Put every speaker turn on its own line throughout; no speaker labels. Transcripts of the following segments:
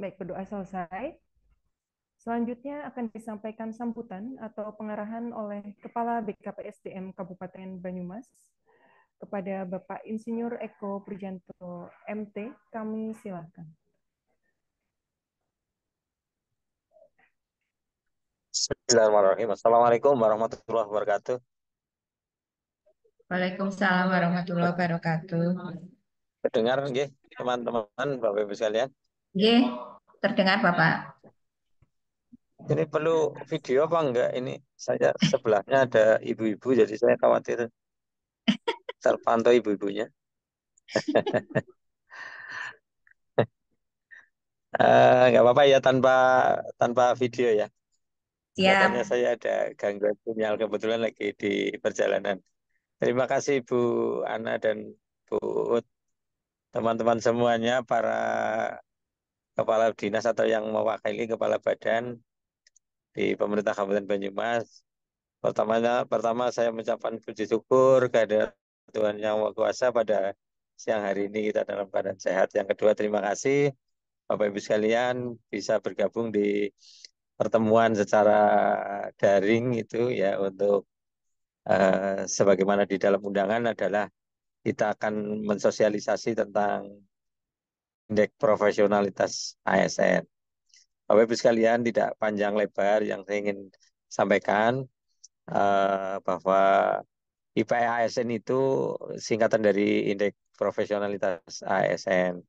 Baik, berdoa selesai. Selanjutnya akan disampaikan sambutan atau pengarahan oleh Kepala BKPSDM Kabupaten Banyumas kepada Bapak Insinyur Eko Prijanto MT. Kami silakan.
Bismillahirrahmanirrahim. Assalamualaikum warahmatullahi wabarakatuh.
Waalaikumsalam warahmatullahi wabarakatuh.
Terdengar nggih, teman-teman, Bapak Ibu sekalian.
Nggih, terdengar Bapak.
Ini perlu video apa enggak? Ini saya sebelahnya ada ibu-ibu, jadi saya khawatir terpantau ibu-ibunya. Enggak apa-apa ya tanpa tanpa video ya. Kelihatannya
Siap.
saya ada gangguan sinyal kebetulan lagi di perjalanan. Terima kasih Bu Ana dan Bu Ut, teman-teman semuanya, para kepala dinas atau yang mewakili kepala badan di pemerintah Kabupaten Banyumas. Pertama saya mengucapkan puji syukur kehadirat Tuhan Yang Maha Kuasa pada siang hari ini kita dalam keadaan sehat. Yang kedua, terima kasih Bapak Ibu sekalian bisa bergabung di pertemuan secara daring itu ya untuk sebagaimana di dalam undangan adalah kita akan mensosialisasi tentang indeks profesionalitas ASN. Bapak Ibu sekalian, tidak panjang lebar yang saya ingin sampaikan bahwa IPA ASN itu singkatan dari Indeks Profesionalitas ASN.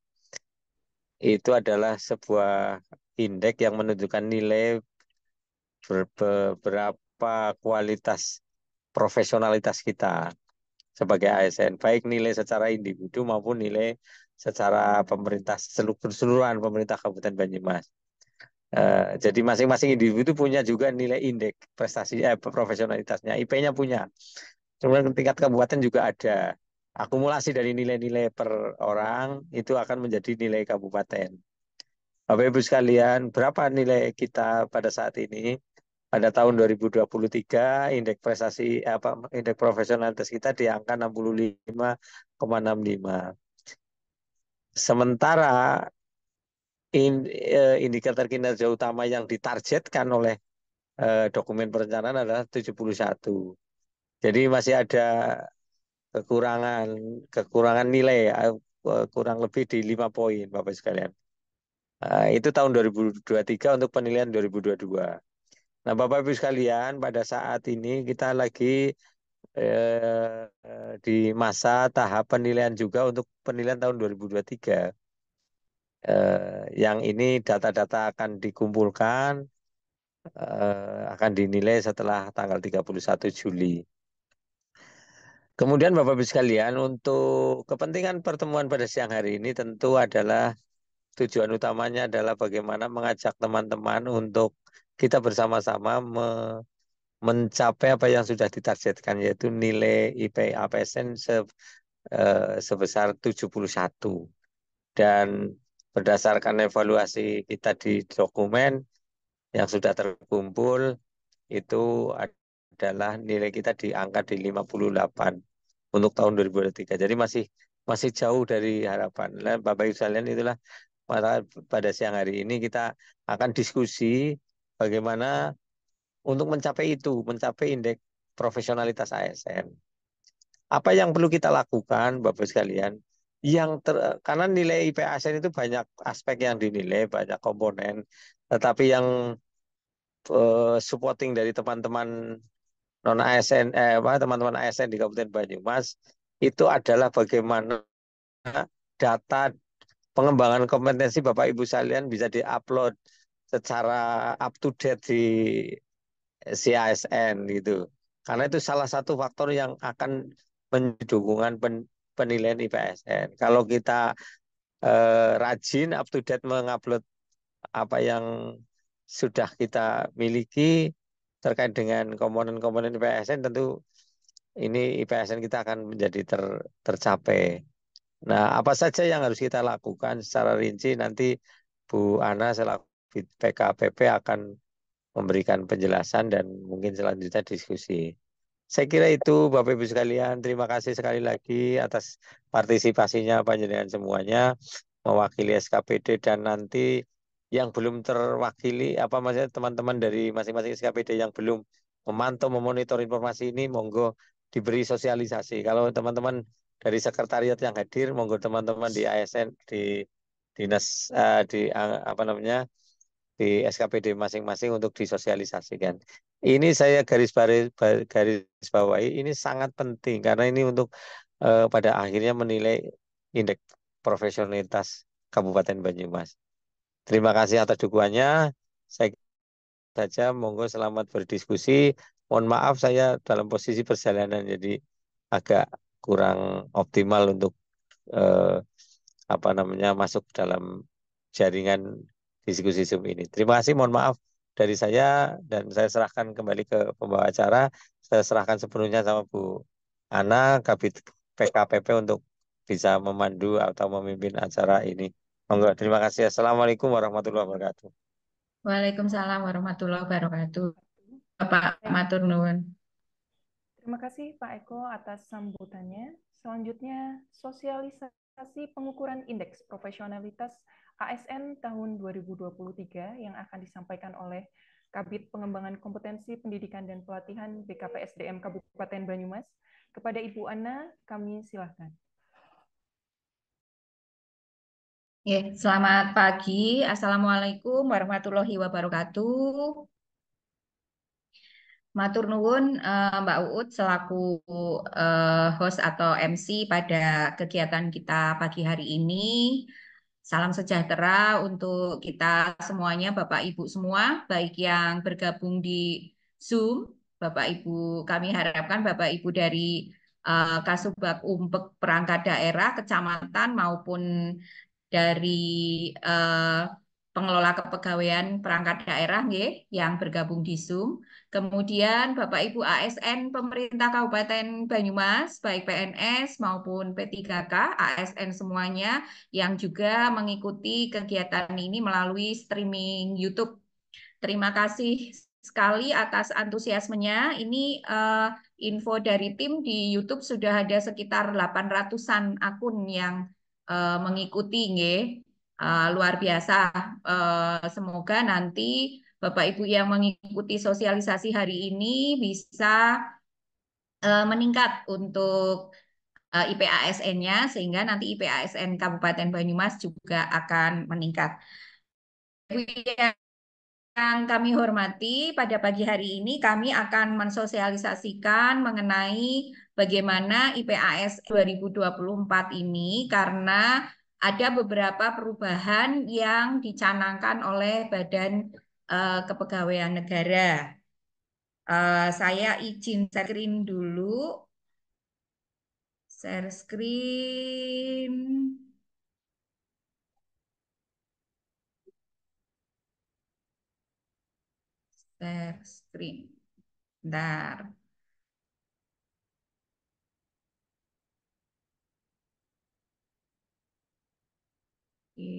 Itu adalah sebuah indeks yang menunjukkan nilai beberapa kualitas profesionalitas kita sebagai ASN, baik nilai secara individu maupun nilai secara pemerintah, keseluruhan pemerintah Kabupaten Banyumas. Jadi masing-masing individu punya juga nilai indeks prestasi profesionalitasnya, IP-nya punya. Kemudian tingkat kabupaten juga ada. Akumulasi dari nilai-nilai per orang itu akan menjadi nilai kabupaten. Bapak Ibu sekalian, berapa nilai kita pada saat ini? Pada tahun 2023, indeks prestasi indeks profesionalitas kita di angka 65,65. Sementara indikator kinerja utama yang ditargetkan oleh dokumen perencanaan adalah 71. Jadi masih ada kekurangan kekurangan nilai kurang lebih di 5 poin Bapak sekalian. Itu tahun 2023 untuk penilaian 2022. Nah, Bapak Ibu sekalian, pada saat ini kita lagi di masa tahap penilaian juga untuk penilaian tahun 2023. Yang ini data-data akan dikumpulkan, akan dinilai setelah tanggal 31 Juli. Kemudian Bapak Ibu sekalian, untuk kepentingan pertemuan pada siang hari ini tentu adalah tujuan utamanya adalah bagaimana mengajak teman-teman untuk kita bersama-sama mencapai apa yang sudah ditargetkan, yaitu nilai IP APSN sebesar 71. Dan berdasarkan evaluasi kita di dokumen yang sudah terkumpul, itu adalah nilai kita di angka di 58 untuk tahun 2023. Jadi masih masih jauh dari harapan. Nah, Bapak Ibu sekalian, itulah maka pada siang hari ini kita akan diskusi bagaimana untuk mencapai itu, mencapai indeks profesionalitas ASN. Apa yang perlu kita lakukan, Bapak sekalian? Karena nilai IP ASN itu banyak aspek yang dinilai, banyak komponen, tetapi yang supporting dari teman-teman non ASN, teman-teman ASN di Kabupaten Banyumas itu adalah bagaimana data pengembangan kompetensi Bapak Ibu sekalian bisa diupload secara up to date di CASN gitu. Karena itu salah satu faktor yang akan menjadi dukungan penilaian IPSN. Kalau kita rajin up to date mengupload apa yang sudah kita miliki terkait dengan komponen-komponen IPSN, tentu ini IPSN kita akan menjadi tercapai. Nah, apa saja yang harus kita lakukan secara rinci nanti Bu Ana selaku PKPP akan memberikan penjelasan dan mungkin selanjutnya diskusi. Saya kira itu Bapak Ibu sekalian, terima kasih sekali lagi atas partisipasinya panjenengan semuanya mewakili SKPD dan nanti yang belum terwakili, apa maksudnya teman-teman dari masing-masing SKPD yang belum memantau, memonitor informasi ini, monggo diberi sosialisasi. Kalau teman-teman dari sekretariat yang hadir, monggo teman-teman di ASN, di dinas, apa namanya, di SKPD masing-masing untuk disosialisasikan. Ini saya garis bawahi, ini sangat penting karena ini untuk pada akhirnya menilai indeks profesionalitas Kabupaten Banyumas. Terima kasih atas dukungannya. Saya saja, monggo selamat berdiskusi. Mohon maaf saya dalam posisi perjalanan jadi agak kurang optimal untuk eh, apa namanya masuk dalam jaringan diskusi Zoom ini. Terima kasih, mohon maaf dari saya dan saya serahkan kembali ke pembawa acara. Saya serahkan sepenuhnya sama Bu Ana, Kabid PKPP untuk bisa memandu atau memimpin acara ini. Monggo, terima kasih. Assalamualaikum warahmatullahi wabarakatuh.
Waalaikumsalam warahmatullahi wabarakatuh. Bapak
Baik,
matur nuwun.
terima kasih Pak Eko atas sambutannya. Selanjutnya, sosialisasi pengukuran indeks profesionalitas ASN tahun 2023 yang akan disampaikan oleh Kabid Pengembangan Kompetensi Pendidikan dan Pelatihan BKPSDM Kabupaten Banyumas. Kepada Ibu Ana, kami silakan.
Selamat pagi. Assalamualaikum warahmatullahi wabarakatuh. Matur nuwun Mbak Uut selaku host atau MC pada kegiatan kita pagi hari ini. Salam sejahtera untuk kita semuanya, Bapak Ibu semua, baik yang bergabung di Zoom, Bapak Ibu, kami harapkan Bapak Ibu dari Kasubag Umpek perangkat daerah, kecamatan maupun dari eh, pengelola kepegawaian perangkat daerah nggih, yang bergabung di Zoom. Kemudian Bapak Ibu ASN pemerintah Kabupaten Banyumas, baik PNS maupun P3K, ASN semuanya yang juga mengikuti kegiatan ini melalui streaming YouTube. Terima kasih sekali atas antusiasmenya. Ini info dari tim di YouTube sudah ada sekitar 800-an akun yang mengikuti, nggih. Luar biasa. Semoga nanti Bapak Ibu yang mengikuti sosialisasi hari ini bisa meningkat untuk IPASN-nya sehingga nanti IPASN Kabupaten Banyumas juga akan meningkat. Yang kami hormati, pada pagi hari ini kami akan mensosialisasikan mengenai bagaimana IPAS 2024 ini karena ada beberapa perubahan yang dicanangkan oleh Badan Kepegawaian Negara. Saya izin screen dulu. Share screen. Share screen. Bentar. Oke.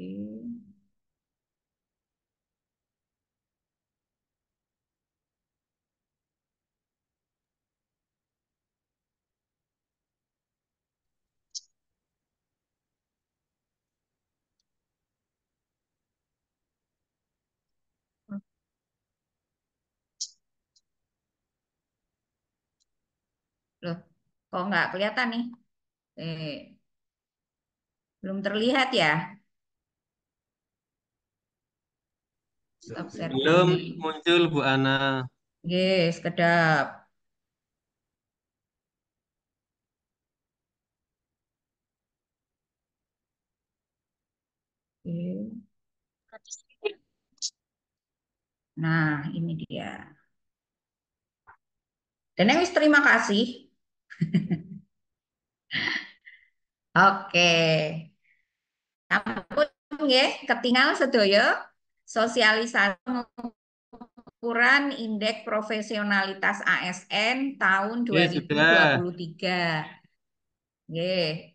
Loh, kok nggak kelihatan nih? Eh, belum terlihat ya? Stop
Belum
sharing.
muncul Bu Ana.
Yes, kedap. Oke. Nah, ini dia. Dan wis terima kasih. Oke. Ampun nggih, ketinggal sedaya sosialisasi pengukuran indeks profesionalitas ASN tahun
Sudah.
2023.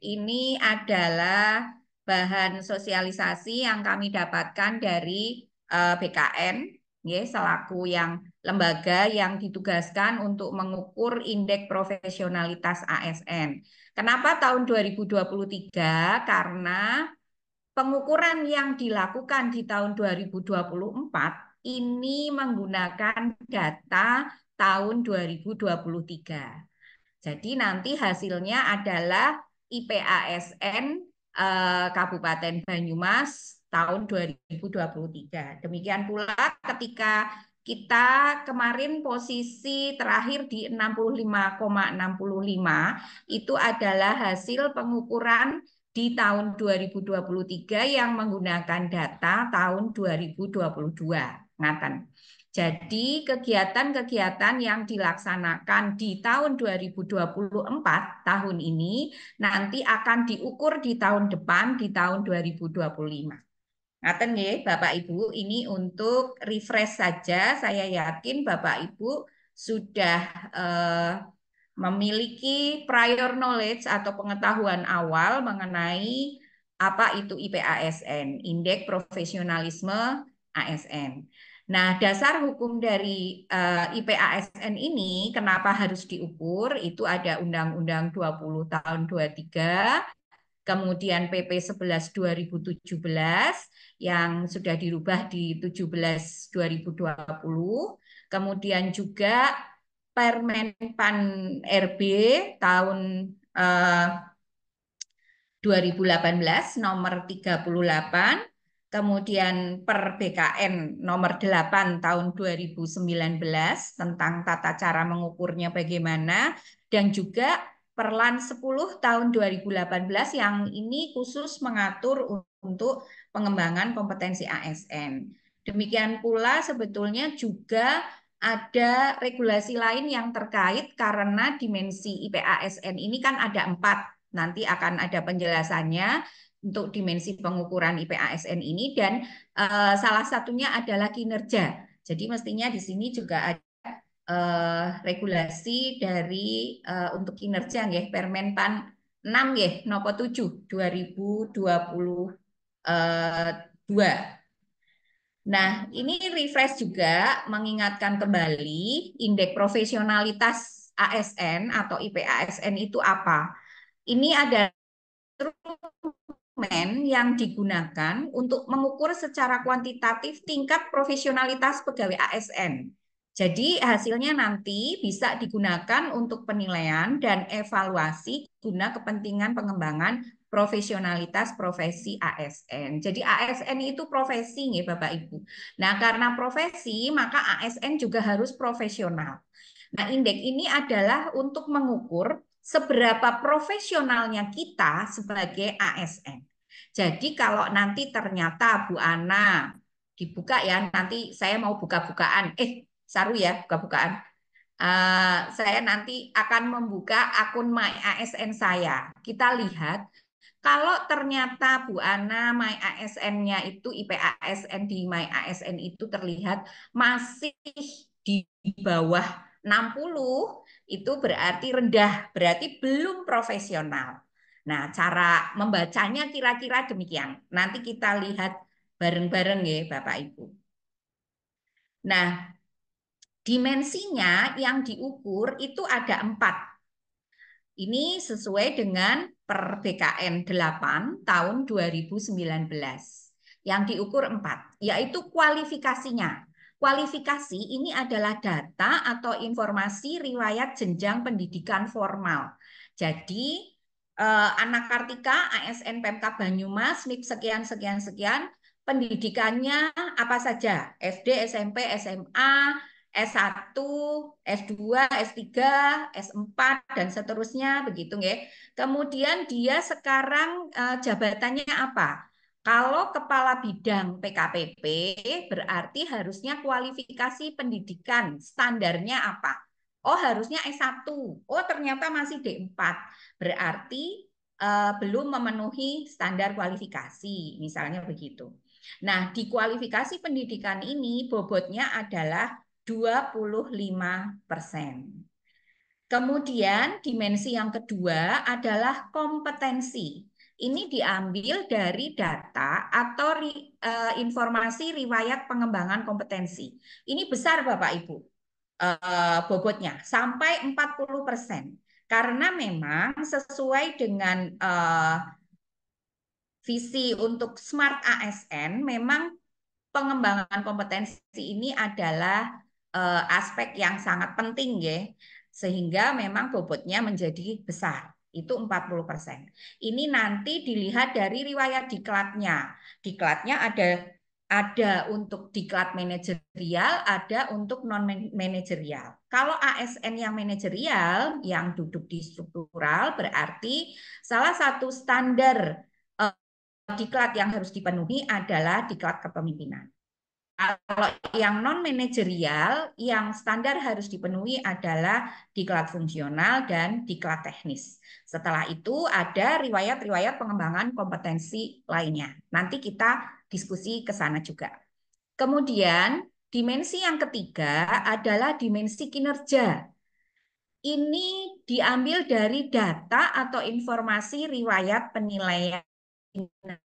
Ini adalah bahan sosialisasi yang kami dapatkan dari BKN, selaku yang lembaga yang ditugaskan untuk mengukur indeks profesionalitas ASN. Kenapa tahun 2023? Karena pengukuran yang dilakukan di tahun 2024 ini menggunakan data tahun 2023. Jadi nanti hasilnya adalah IPASN Kabupaten Banyumas tahun 2023. Demikian pula ketika kita kemarin posisi terakhir di 65,65 itu adalah hasil pengukuran di tahun 2023 yang menggunakan data tahun 2022. Ngaten. Jadi kegiatan-kegiatan yang dilaksanakan di tahun 2024 tahun ini nanti akan diukur di tahun depan di tahun 2025. Ngaten nggih Bapak Ibu, ini untuk refresh saja. Saya yakin Bapak Ibu sudah memiliki prior knowledge atau pengetahuan awal mengenai apa itu IPASN, Indeks Profesionalisme ASN. Nah, dasar hukum dari IPASN ini kenapa harus diukur? Itu ada Undang-Undang 20 tahun 23, kemudian PP 11 2017 yang sudah dirubah di 17 2020, kemudian juga Permen-Pan RB tahun 2018 nomor 38, kemudian Per BKN nomor 8 tahun 2019 tentang tata cara mengukurnya bagaimana, dan juga Perlan 10 tahun 2018 yang ini khusus mengatur untuk pengembangan kompetensi ASN. Demikian pula sebetulnya juga ada regulasi lain yang terkait karena dimensi IPASN ini kan ada 4. Nanti akan ada penjelasannya untuk dimensi pengukuran IPASN ini, dan salah satunya adalah kinerja. Jadi mestinya di sini juga ada regulasi dari untuk kinerja nggih Permen-Pan 6 nggih nopo 7 2022. Nah, ini refresh juga mengingatkan kembali indeks profesionalitas ASN atau IPASN itu apa. Ini ada instrumen yang digunakan untuk mengukur secara kuantitatif tingkat profesionalitas pegawai ASN. Jadi hasilnya nanti bisa digunakan untuk penilaian dan evaluasi guna kepentingan pengembangan profesionalitas profesi ASN. Jadi ASN itu profesi nih Bapak Ibu. Nah, karena profesi maka ASN juga harus profesional. Nah, indeks ini adalah untuk mengukur seberapa profesionalnya kita sebagai ASN. Jadi kalau nanti ternyata Bu Ana dibuka ya, nanti saya mau buka-bukaan. Saru ya, buka-bukaan. Saya nanti akan membuka akun My ASN saya. Kita lihat kalau ternyata Bu Ana My ASN-nya itu IPASN di My ASN itu terlihat masih di bawah 60, itu berarti rendah, berarti belum profesional. Nah, cara membacanya kira-kira demikian. Nanti kita lihat bareng-bareng ya Bapak Ibu. Nah, dimensinya yang diukur itu ada 4. Ini sesuai dengan Per BKN 8 tahun 2019. Yang diukur 4, yaitu kualifikasinya. Kualifikasi ini adalah data atau informasi riwayat jenjang pendidikan formal. Jadi, anak Kartika, ASN Pemkab Banyumas, NIP sekian, pendidikannya apa saja? SD, SMP, SMA, S1, S2, S3, S4, dan seterusnya begitu nggih. Kemudian dia sekarang jabatannya apa? Kalau kepala bidang PKPP berarti harusnya kualifikasi pendidikan standarnya apa? Oh, harusnya S1. Oh, ternyata masih D4. Berarti belum memenuhi standar kualifikasi, misalnya begitu. Nah, di kualifikasi pendidikan ini bobotnya adalah 25%. Kemudian dimensi yang kedua adalah kompetensi. Ini diambil dari data atau informasi riwayat pengembangan kompetensi. Ini besar Bapak Ibu bobotnya, sampai 40%. Karena memang sesuai dengan visi untuk Smart ASN, memang pengembangan kompetensi ini adalah aspek yang sangat penting ya, sehingga memang bobotnya menjadi besar. Itu 40%. Ini nanti dilihat dari riwayat diklatnya. Diklatnya ada untuk diklat manajerial, ada untuk non manajerial. Kalau ASN yang manajerial yang duduk di struktural berarti salah satu standar diklat yang harus dipenuhi adalah diklat kepemimpinan. Kalau yang non manajerial yang standar harus dipenuhi adalah diklat fungsional dan diklat teknis. Setelah itu ada riwayat-riwayat pengembangan kompetensi lainnya. Nanti kita diskusi ke sana juga. Kemudian dimensi yang ketiga adalah dimensi kinerja. Ini diambil dari data atau informasi riwayat penilaian kinerja.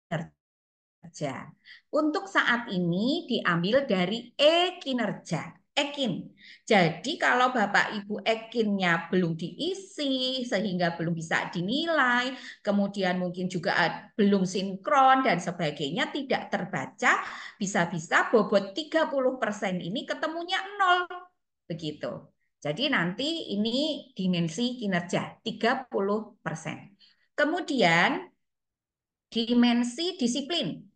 Untuk saat ini diambil dari e-kinerja, Ekin. Jadi kalau Bapak Ibu Ekinnya belum diisi sehingga belum bisa dinilai, kemudian mungkin juga belum sinkron dan sebagainya, tidak terbaca, bisa-bisa bobot 30% ini ketemunya 0. Begitu. Jadi nanti ini dimensi kinerja 30%. Kemudian dimensi disiplin.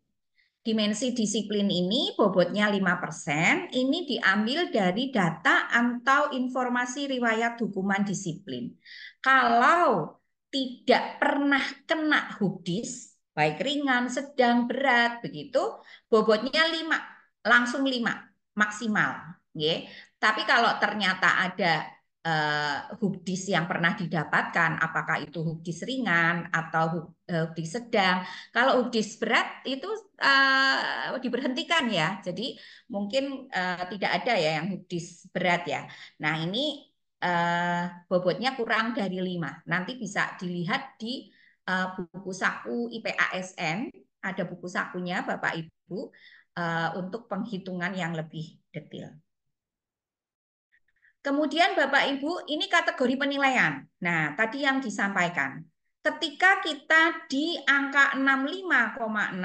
Dimensi disiplin ini bobotnya 5%, ini diambil dari data atau informasi riwayat hukuman disiplin. Kalau tidak pernah kena hubdis, baik ringan, sedang, berat, begitu, bobotnya 5, langsung 5, maksimal. Tapi kalau ternyata ada hubdis yang pernah didapatkan, apakah itu hubdis ringan atau hubdis sedang. Kalau hubdis berat itu diberhentikan ya. Jadi mungkin tidak ada ya yang hubdis berat ya. Nah ini bobotnya kurang dari 5. Nanti bisa dilihat di buku saku IPASN. Ada buku sakunya Bapak Ibu untuk penghitungan yang lebih detail. Kemudian Bapak Ibu, ini kategori penilaian. Nah, tadi yang disampaikan. Ketika kita di angka 65,65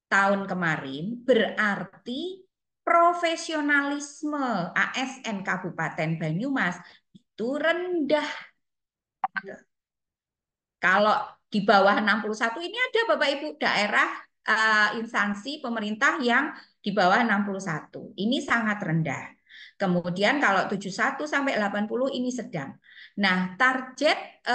tahun kemarin, berarti profesionalisme ASN Kabupaten Banyumas itu rendah. Kalau di bawah 61 ini ada Bapak Ibu daerah instansi pemerintah yang di bawah 61. Ini sangat rendah. Kemudian kalau 71 sampai 80 ini sedang. Nah, target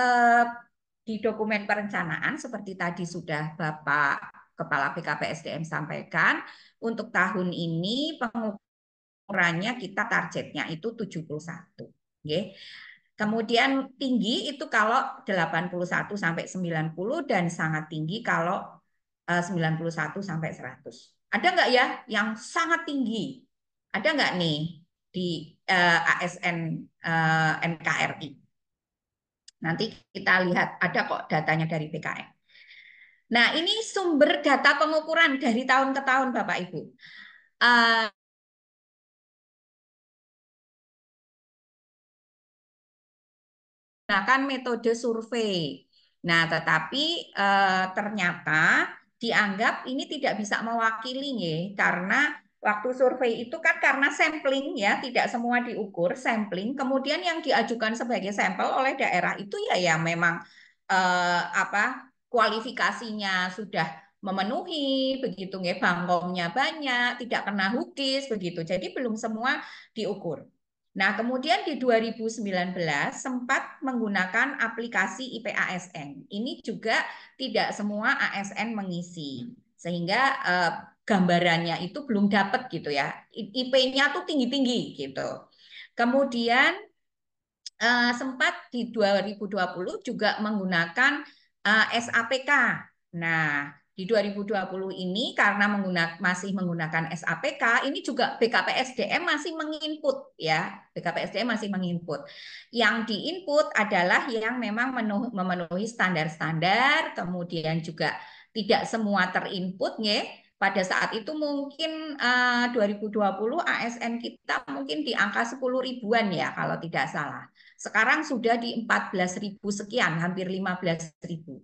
di dokumen perencanaan seperti tadi sudah Bapak Kepala BKPSDM sampaikan, untuk tahun ini pengukurannya kita targetnya itu 71. Oke. Kemudian tinggi itu kalau 81 sampai 90 dan sangat tinggi kalau 91 sampai 100. Ada nggak ya yang sangat tinggi? Ada nggak nih di ASN NKRI? Nanti kita lihat, ada kok datanya dari BKN. Nah, ini sumber data pengukuran dari tahun ke tahun, Bapak Ibu. Menggunakan metode survei. Nah, tetapi ternyata dianggap ini tidak bisa mewakili ya, karena waktu survei itu kan karena sampling ya, tidak semua diukur, sampling. Kemudian yang diajukan sebagai sampel oleh daerah itu ya yang memang kualifikasinya sudah memenuhi begitu ya, bangkomnya banyak, tidak kena hubdis begitu. Jadi belum semua diukur. Nah, kemudian di 2019 sempat menggunakan aplikasi IPASN. Ini juga tidak semua ASN mengisi. Sehingga gambarannya itu belum dapat gitu ya. IP-nya tuh tinggi-tinggi gitu. Kemudian sempat di 2020 juga menggunakan SAPK. Nah, di 2020 ini karena masih menggunakan SAPK, ini juga BKPSDM masih menginput ya. BKPSDM masih menginput. Yang diinput adalah yang memang memenuhi standar-standar, kemudian juga tidak semua terinput ya. Pada saat itu mungkin 2020 ASN kita mungkin di angka 10 ribuan ya kalau tidak salah. Sekarang sudah di 14.000 sekian, hampir 15.000.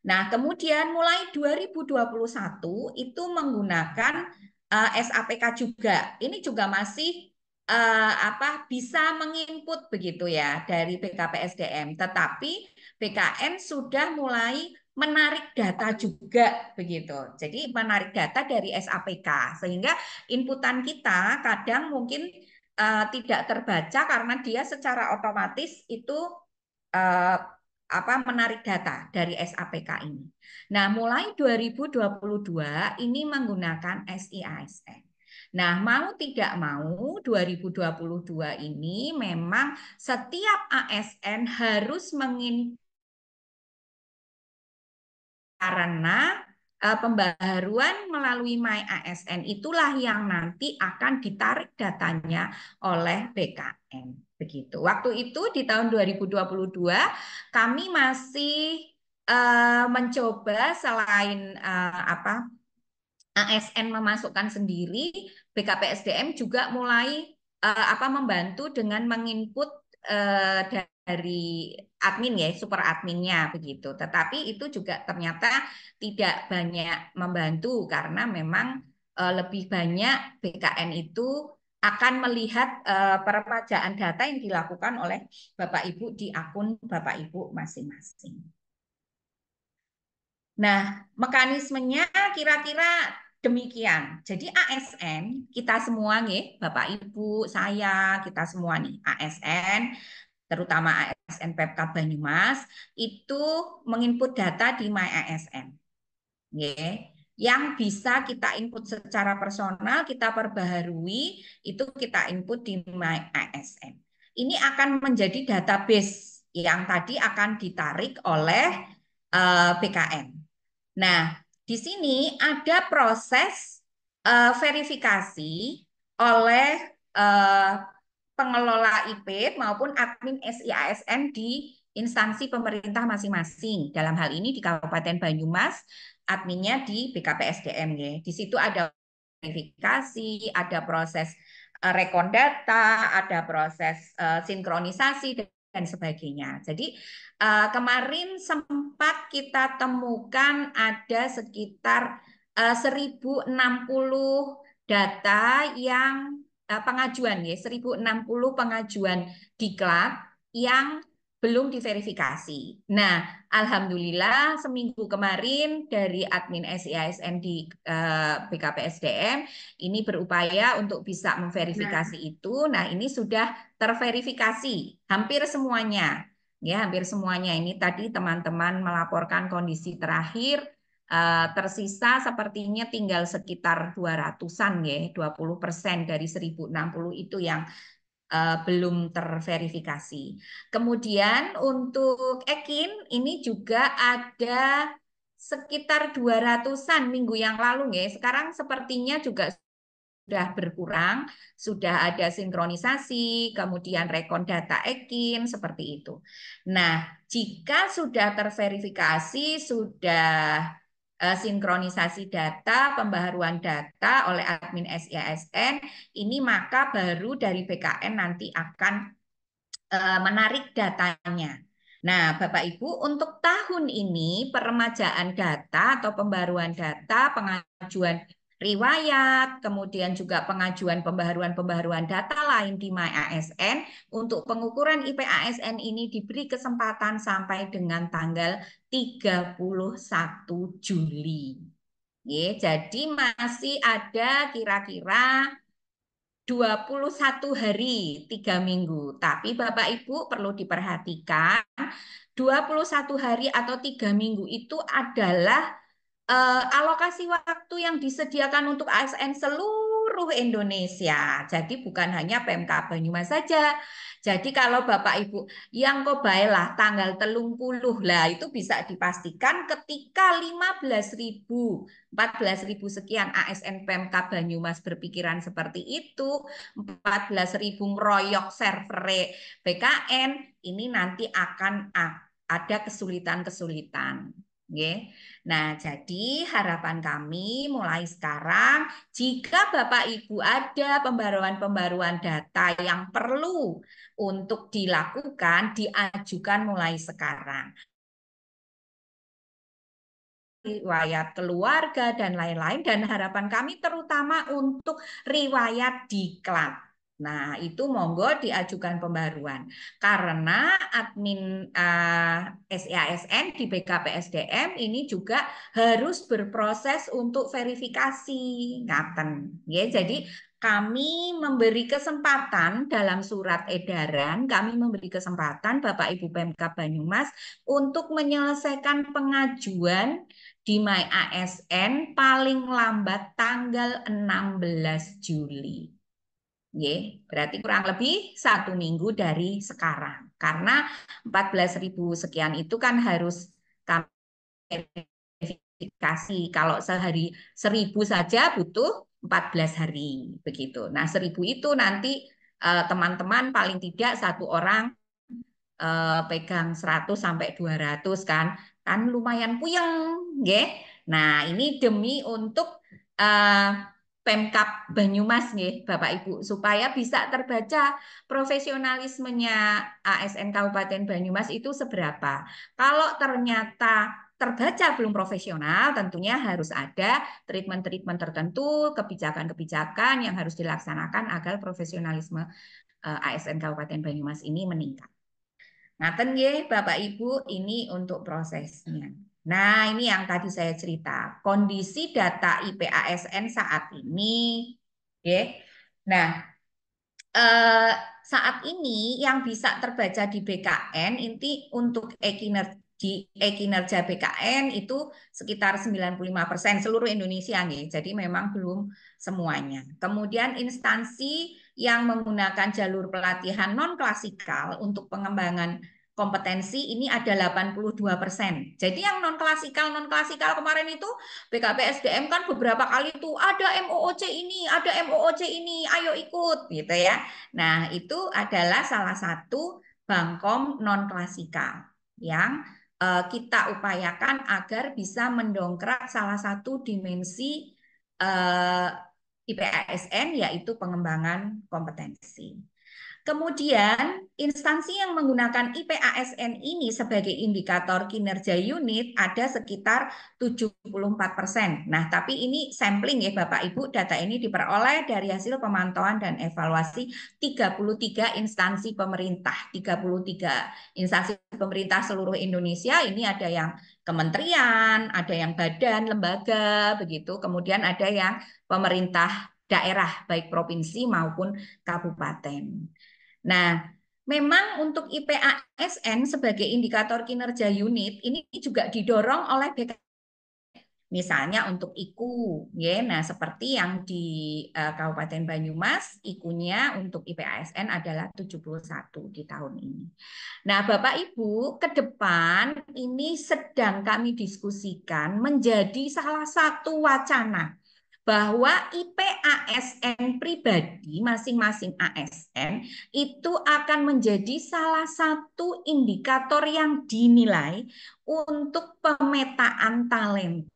Nah, kemudian mulai 2021 itu menggunakan SAPK juga. Ini juga masih bisa menginput begitu ya dari BKPSDM. Tetapi BKN sudah mulai menarik data juga begitu. Jadi menarik data dari SAPK sehingga inputan kita kadang mungkin tidak terbaca karena dia secara otomatis itu menarik data dari SAPK ini. Nah, mulai 2022 ini menggunakan SIASN. Nah, mau tidak mau 2022 ini memang setiap ASN harus karena pembaharuan melalui My ASN itulah yang nanti akan ditarik datanya oleh BKN. Begitu. Waktu itu di tahun 2022 kami masih mencoba selain ASN memasukkan sendiri, BKPSDM juga mulai membantu dengan menginput dari admin ya, super adminnya begitu. Tetapi itu juga ternyata tidak banyak membantu karena memang lebih banyak BKN itu akan melihat peremajaan data yang dilakukan oleh Bapak Ibu di akun Bapak Ibu masing-masing. Nah, mekanismenya kira-kira demikian. Jadi ASN kita semua nih, Bapak Ibu, saya, kita semua nih ASN, terutama ASN Pemkab Banyumas itu menginput data di My ASN. Yang bisa kita input secara personal, kita perbaharui, itu kita input di My ASN. Ini akan menjadi database yang tadi akan ditarik oleh BKN. Nah, di sini ada proses verifikasi oleh pengelola IP maupun admin SIASN di instansi pemerintah masing-masing. Dalam hal ini di Kabupaten Banyumas, adminnya di BKPSDM. Ya. Di situ ada verifikasi, ada proses rekon data, ada proses sinkronisasi, dan sebagainya. Jadi kemarin sempat kita temukan ada sekitar 1060 data yang pengajuan ya, 1060 pengajuan diklat yang belum diverifikasi. Nah, alhamdulillah seminggu kemarin dari admin SIASN di BKPSDM ini berupaya untuk bisa memverifikasi itu. Nah, ini sudah terverifikasi hampir semuanya. Ya, hampir semuanya ini tadi teman-teman melaporkan kondisi terakhir tersisa sepertinya tinggal sekitar 200-an ya, 20% dari 1060 itu yang belum terverifikasi. Kemudian untuk Ekin ini juga ada sekitar 200-an minggu yang lalu ya. Sekarang sepertinya juga sudah berkurang, sudah ada sinkronisasi, kemudian rekon data Ekin, seperti itu. Nah, jika sudah terverifikasi, sudah sinkronisasi data, pembaharuan data oleh admin SIASN, ini maka baru dari BKN nanti akan menarik datanya. Nah, Bapak Ibu, untuk tahun ini peremajaan data atau pembaruan data, pengajuan riwayat, kemudian juga pengajuan pembaharuan data lain di My ASN, untuk pengukuran IP ASN ini diberi kesempatan sampai dengan tanggal 31 Juli. Jadi masih ada kira-kira 21 hari, 3 minggu. Tapi Bapak Ibu perlu diperhatikan, 21 hari atau 3 minggu itu adalah alokasi waktu yang disediakan untuk ASN seluruh Indonesia. Jadi bukan hanya Pemkab Banyumas saja. Jadi kalau Bapak Ibu yang kobaelah tanggal 30 lah itu bisa dipastikan ketika 15.000, 14.000 sekian ASN Pemkab Banyumas berpikiran seperti itu, 14.000 ngeroyok server BKN, ini nanti akan ada kesulitan-kesulitan. Nah, jadi harapan kami mulai sekarang, jika Bapak Ibu ada pembaruan-pembaruan data yang perlu untuk dilakukan, diajukan mulai sekarang. riwayat keluarga, dan lain-lain. Dan harapan kami terutama untuk riwayat diklat. Nah, itu monggo diajukan pembaruan. Karena admin SASN di BKPSDM ini juga harus berproses untuk verifikasi. Ngaten. Ya, jadi kami memberi kesempatan dalam surat edaran, kami memberi kesempatan Bapak Ibu Pemkab Banyumas untuk menyelesaikan pengajuan di MyASN paling lambat tanggal 16 Juli. Berarti kurang lebih 1 minggu dari sekarang. Karena 14.000 sekian itu kan harus kami verifikasi. Kalau sehari 1.000 saja butuh 14 hari. Begitu. Nah, 1.000 itu nanti teman-teman paling tidak satu orang pegang 100 sampai 200 kan lumayan puyeng, Nah, ini demi untuk Pemkab Banyumas Bapak Ibu, supaya bisa terbaca profesionalismenya ASN Kabupaten Banyumas itu seberapa. Kalau ternyata terbaca belum profesional, tentunya harus ada treatment-treatment tertentu, kebijakan-kebijakan yang harus dilaksanakan agar profesionalisme ASN Kabupaten Banyumas ini meningkat. Ngaten Bapak Ibu, ini untuk prosesnya. Nah, ini yang tadi saya cerita, kondisi data IPASN saat ini. Nah, saat ini yang bisa terbaca di BKN ini untuk e-kinerja BKN itu sekitar 95% seluruh Indonesia Jadi memang belum semuanya. Kemudian instansi yang menggunakan jalur pelatihan non klasikal untuk pengembangan kompetensi ini ada 82%. Jadi yang non klasikal kemarin itu BKPSDM kan beberapa kali itu ada MOOC ini, ayo ikut gitu ya. Nah, itu adalah salah satu Bangkom non klasikal yang kita upayakan agar bisa mendongkrak salah satu dimensi IPASN yaitu pengembangan kompetensi. Kemudian, instansi yang menggunakan IPASN ini sebagai indikator kinerja unit ada sekitar 74%. Nah, tapi ini sampling ya Bapak Ibu, data ini diperoleh dari hasil pemantauan dan evaluasi 33 instansi pemerintah. 33 instansi pemerintah seluruh Indonesia, ini ada yang kementerian, ada yang badan, lembaga, begitu. Kemudian ada yang pemerintah daerah, baik provinsi maupun kabupaten. Nah, memang untuk IPASN sebagai indikator kinerja unit ini juga didorong oleh BKN. Misalnya untuk IKU, nah seperti yang di Kabupaten Banyumas, IKU-nya untuk IPASN adalah 71 di tahun ini. Nah, Bapak Ibu, ke depan ini sedang kami diskusikan menjadi salah satu wacana bahwa IPASN pribadi masing-masing ASN itu akan menjadi salah satu indikator yang dinilai untuk pemetaan talenta.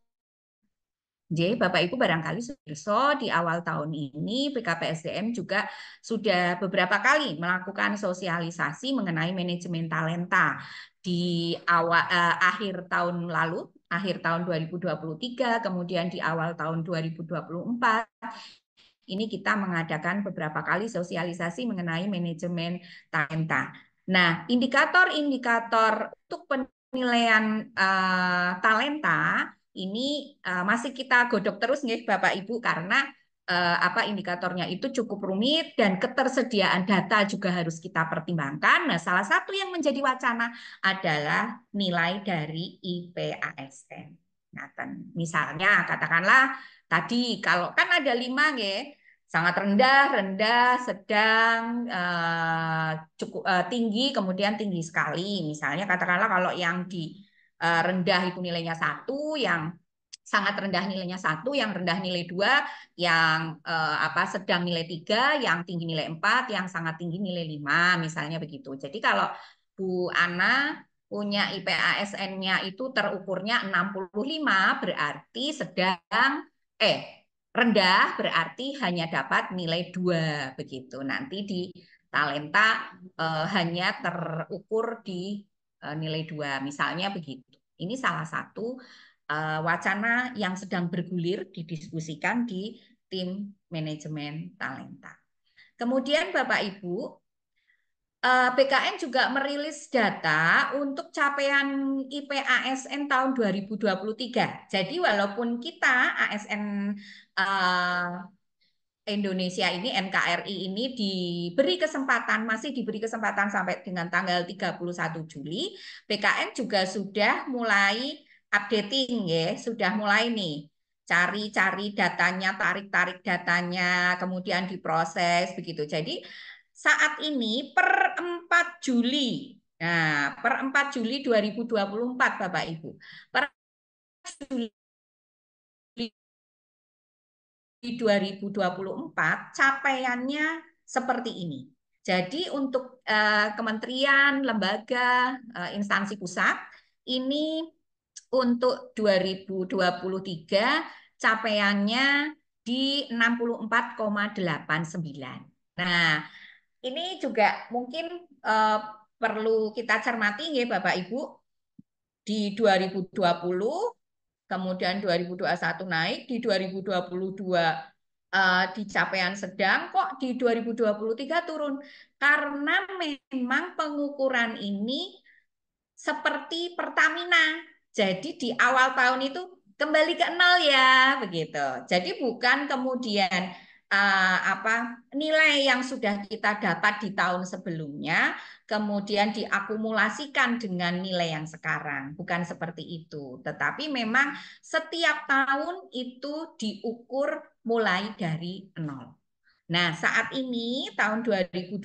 Jadi Bapak Ibu barangkali sudah di awal tahun ini BKPSDM juga sudah beberapa kali melakukan sosialisasi mengenai manajemen talenta di awal akhir tahun lalu, akhir tahun 2023, kemudian di awal tahun 2024. Ini kita mengadakan beberapa kali sosialisasi mengenai manajemen talenta. Nah, indikator-indikator untuk penilaian talenta ini masih kita godok terus nih Bapak Ibu karena indikatornya itu cukup rumit dan ketersediaan data juga harus kita pertimbangkan. Nah, salah satu yang menjadi wacana adalah nilai dari IPASN. Misalnya katakanlah tadi kalau kan ada 5 sangat rendah, sedang, cukup tinggi, kemudian tinggi sekali. Misalnya katakanlah kalau yang di rendah itu nilainya 1, yang sangat rendah nilainya 1, yang rendah nilai 2, yang sedang nilai 3, yang tinggi nilai 4, yang sangat tinggi nilai 5, misalnya begitu. Jadi kalau Bu Ana punya IPASN-nya itu terukurnya 65, berarti sedang rendah berarti hanya dapat nilai 2 begitu. Nanti di talenta hanya terukur di nilai 2, misalnya begitu. Ini salah satu wacana yang sedang bergulir didiskusikan di tim manajemen talenta. Kemudian Bapak Ibu, BKN juga merilis data untuk capaian IP ASN tahun 2023. Jadi walaupun kita ASN Indonesia ini, NKRI ini masih diberi kesempatan sampai dengan tanggal 31 Juli, BKN juga sudah mulai updating ya, sudah mulai nih cari-cari datanya, tarik-tarik datanya, kemudian diproses begitu. Jadi saat ini per 4 Juli, nah per 4 Juli 2024 Bapak Ibu, per Juli 2024 capaiannya seperti ini. Jadi untuk kementerian, lembaga, instansi pusat ini untuk 2023 capaiannya di 64,89. Nah, ini juga mungkin perlu kita cermati ya Bapak Ibu, di 2020 kemudian 2021 naik, di 2022 di capaian sedang, kok di 2023 turun. Karena memang pengukuran ini seperti Pertamina. Jadi di awal tahun itu kembali ke nol ya, begitu. Jadi bukan kemudian nilai yang sudah kita dapat di tahun sebelumnya kemudian diakumulasikan dengan nilai yang sekarang, bukan seperti itu. Tetapi memang setiap tahun itu diukur mulai dari nol. Nah, saat ini tahun 2023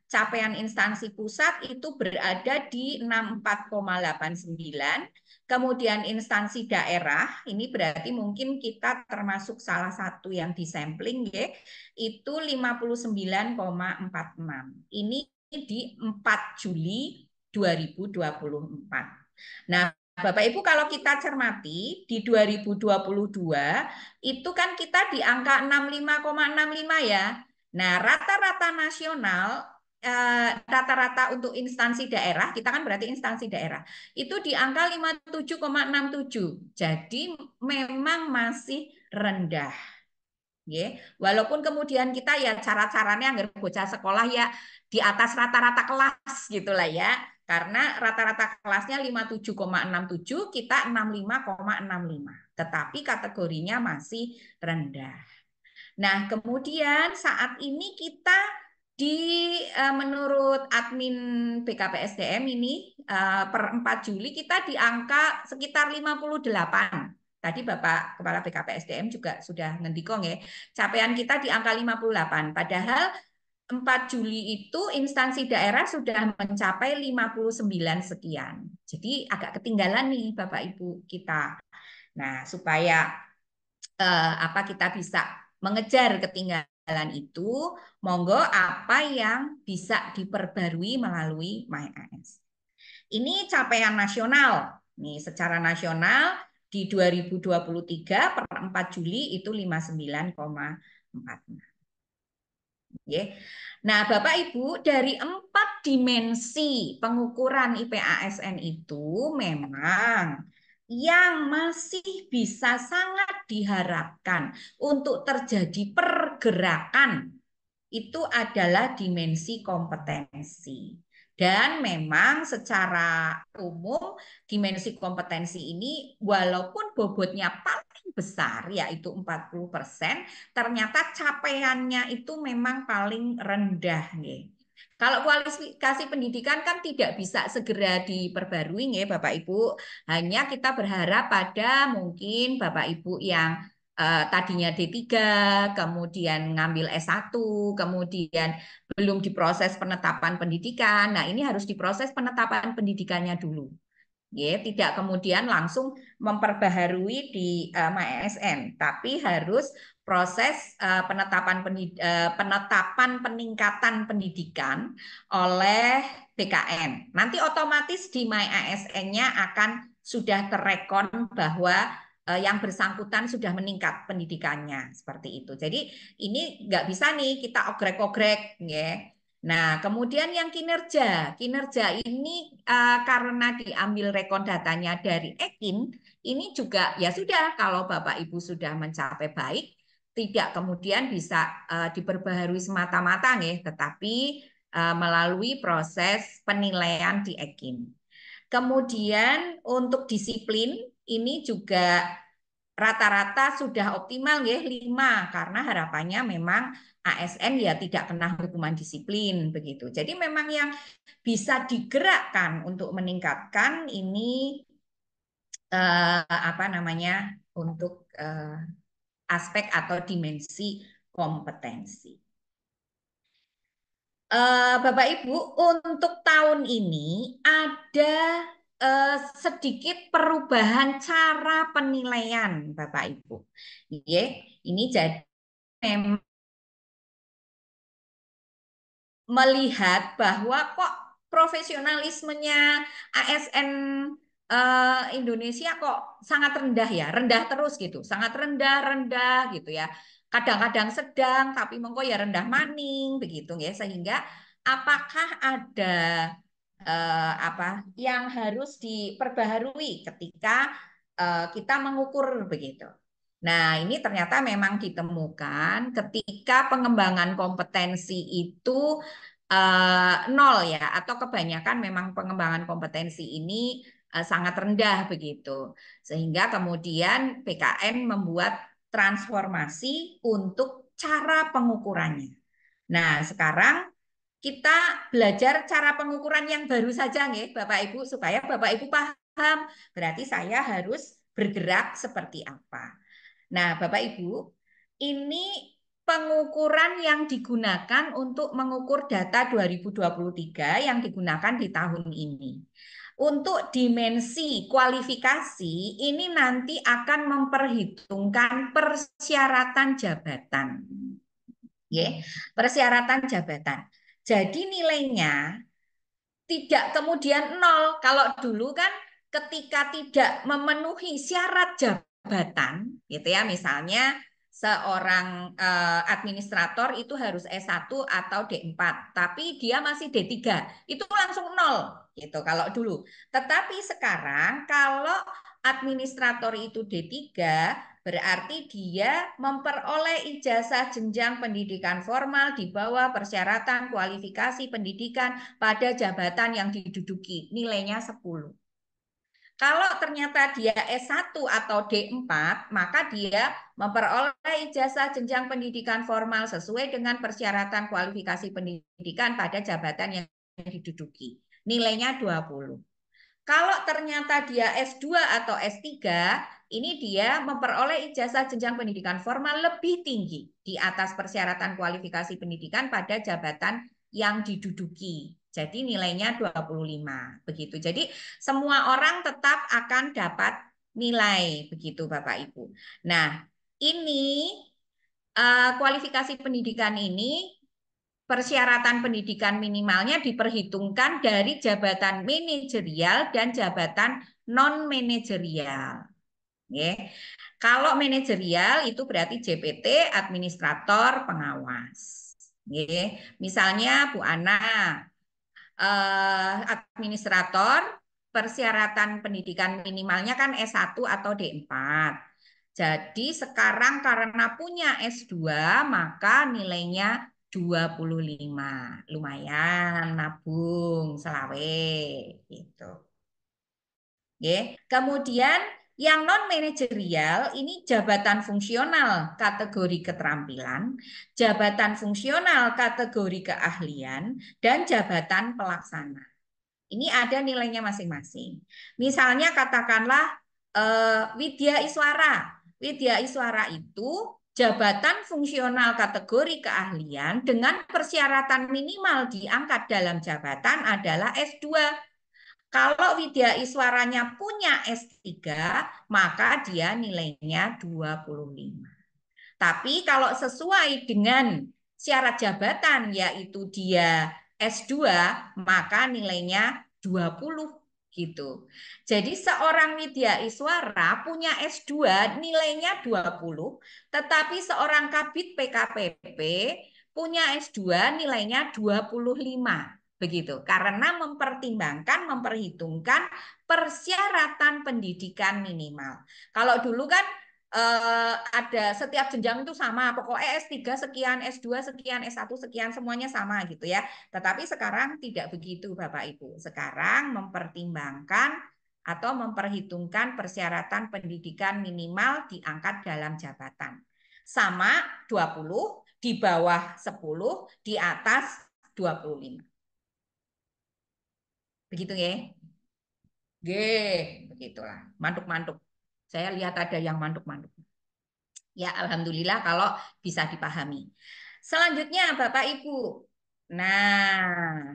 capaian instansi pusat itu berada di 64,89. Kemudian instansi daerah, ini berarti mungkin kita termasuk salah satu yang disampling ya, itu 59,46. Ini di 4 Juli 2024. Nah, Bapak Ibu kalau kita cermati di 2022 itu kan kita di angka 65,65 ya. Nah, rata-rata nasional rata-rata untuk instansi daerah, kita kan berarti instansi daerah, itu di angka 57,67. Jadi memang masih rendah. Walaupun kemudian kita ya cara-caranya agar bocah sekolah ya di atas rata-rata kelas gitulah ya. Karena rata-rata kelasnya 57,67, kita 65,65. Tetapi kategorinya masih rendah. Nah, kemudian saat ini kita menurut admin BKPSDM ini per 4 Juli kita di angka sekitar 58. Tadi Bapak Kepala BKPSDM juga sudah ngendikong ya. Capaian kita di angka 58. Padahal 4 Juli itu instansi daerah sudah mencapai 59 sekian. Jadi agak ketinggalan nih Bapak Ibu kita. Nah, supaya kita bisa mengejar ketinggalan itu, monggo apa yang bisa diperbarui melalui MyAS. Ini capaian nasional. Nih, secara nasional di 2023 per 4 Juli itu 59,46. Nah, Bapak Ibu, dari 4 dimensi pengukuran IP ASN itu memang yang masih bisa sangat diharapkan untuk terjadi pergerakan itu adalah dimensi kompetensi. Dan memang secara umum dimensi kompetensi ini walaupun bobotnya paling besar yaitu 40%, ternyata capaiannya itu memang paling rendah nih. Kalau kualifikasi pendidikan kan tidak bisa segera diperbarui ya Bapak Ibu. Hanya kita berharap pada mungkin Bapak Ibu yang tadinya D3, kemudian ngambil S1, kemudian belum diproses penetapan pendidikan. Nah, ini harus diproses penetapan pendidikannya dulu. Ya, tidak kemudian langsung memperbaharui di MyASN, tapi harus proses penetapan peningkatan pendidikan oleh BKN. Nanti otomatis di MyASN-nya akan sudah terrekon bahwa yang bersangkutan sudah meningkat pendidikannya seperti itu. Jadi ini nggak bisa nih kita ogrek-ogrek, ya. Nah, kemudian yang kinerja ini karena diambil rekon datanya dari Ekin, ini juga ya sudah, kalau Bapak Ibu sudah mencapai baik, tidak kemudian bisa diperbaharui semata-mata nih, tetapi melalui proses penilaian di EKIN. Kemudian untuk disiplin ini juga rata-rata sudah optimal ya 5, karena harapannya memang ASN ya tidak kena hukuman disiplin begitu. Jadi memang yang bisa digerakkan untuk meningkatkan ini untuk aspek atau dimensi kompetensi. Bapak Ibu, untuk tahun ini ada sedikit perubahan cara penilaian, Bapak Ibu. Ini jadi memang melihat bahwa kok profesionalismenya ASN Indonesia kok sangat rendah ya, rendah terus gitu, sangat rendah gitu ya. Kadang-kadang sedang, tapi mengko ya rendah maning begitu ya, sehingga apakah ada yang harus diperbaharui ketika kita mengukur begitu. Nah, ini ternyata memang ditemukan ketika pengembangan kompetensi itu nol ya, atau kebanyakan memang pengembangan kompetensi ini sangat rendah begitu. Sehingga kemudian BKN membuat transformasi untuk cara pengukurannya. Nah, sekarang kita belajar cara pengukuran yang baru saja nih, Bapak Ibu, supaya Bapak Ibu paham. Berarti saya harus bergerak seperti apa. Nah, Bapak Ibu, ini pengukuran yang digunakan untuk mengukur data 2023 yang digunakan di tahun ini. Untuk dimensi kualifikasi, ini nanti akan memperhitungkan persyaratan jabatan. Persyaratan jabatan. Jadi nilainya tidak kemudian nol. Kalau dulu kan ketika tidak memenuhi syarat jabatan, gitu ya, misalnya seorang administrator itu harus S1 atau D4, tapi dia masih D3, itu langsung nol, gitu kalau dulu. Tetapi sekarang kalau administrator itu D3, berarti dia memperoleh ijazah jenjang pendidikan formal di bawah persyaratan kualifikasi pendidikan pada jabatan yang diduduki, nilainya 10. Kalau ternyata dia S1 atau D4, maka dia memperoleh ijazah jenjang pendidikan formal sesuai dengan persyaratan kualifikasi pendidikan pada jabatan yang diduduki. Nilainya 20. Kalau ternyata dia S2 atau S3, ini dia memperoleh ijazah jenjang pendidikan formal lebih tinggi di atas persyaratan kualifikasi pendidikan pada jabatan yang diduduki. Jadi nilainya 25. Begitu. Jadi semua orang tetap akan dapat nilai. Begitu Bapak Ibu. Nah, ini kualifikasi pendidikan ini persyaratan pendidikan minimalnya diperhitungkan dari jabatan manajerial dan jabatan non-manajerial. Kalau manajerial itu berarti JPT, administrator, pengawas. Misalnya Bu Ana, administrator, persyaratan pendidikan minimalnya kan S1 atau D4. Jadi sekarang karena punya S2, maka nilainya 25. Lumayan nabung selawe gitu. Kemudian yang non manajerial ini jabatan fungsional kategori keterampilan, jabatan fungsional kategori keahlian, dan jabatan pelaksana. Ini ada nilainya masing-masing. Misalnya katakanlah Widya Iswara. Widya Iswara itu jabatan fungsional kategori keahlian dengan persyaratan minimal diangkat dalam jabatan adalah S2. Kalau Widya Iswaranya punya S3, maka dia nilainya 25. Tapi kalau sesuai dengan syarat jabatan, yaitu dia S2, maka nilainya 20 gitu. Jadi seorang Widya Iswara punya S2 nilainya 20, tetapi seorang Kabid PKPP punya S2 nilainya 25. begitu. Karena memperhitungkan persyaratan pendidikan minimal. Kalau dulu kan ada setiap jenjang itu sama, pokoknya S3 sekian, S2 sekian, S1 sekian, semuanya sama gitu ya. Tetapi sekarang tidak begitu Bapak Ibu. Sekarang mempertimbangkan atau memperhitungkan persyaratan pendidikan minimal diangkat dalam jabatan. Sama 20, di bawah 10, di atas 25. Begitu ya? Begitulah. Mantuk-mantuk. Saya lihat ada yang mantuk-mantuk. Ya, alhamdulillah kalau bisa dipahami. Selanjutnya, Bapak Ibu. Nah,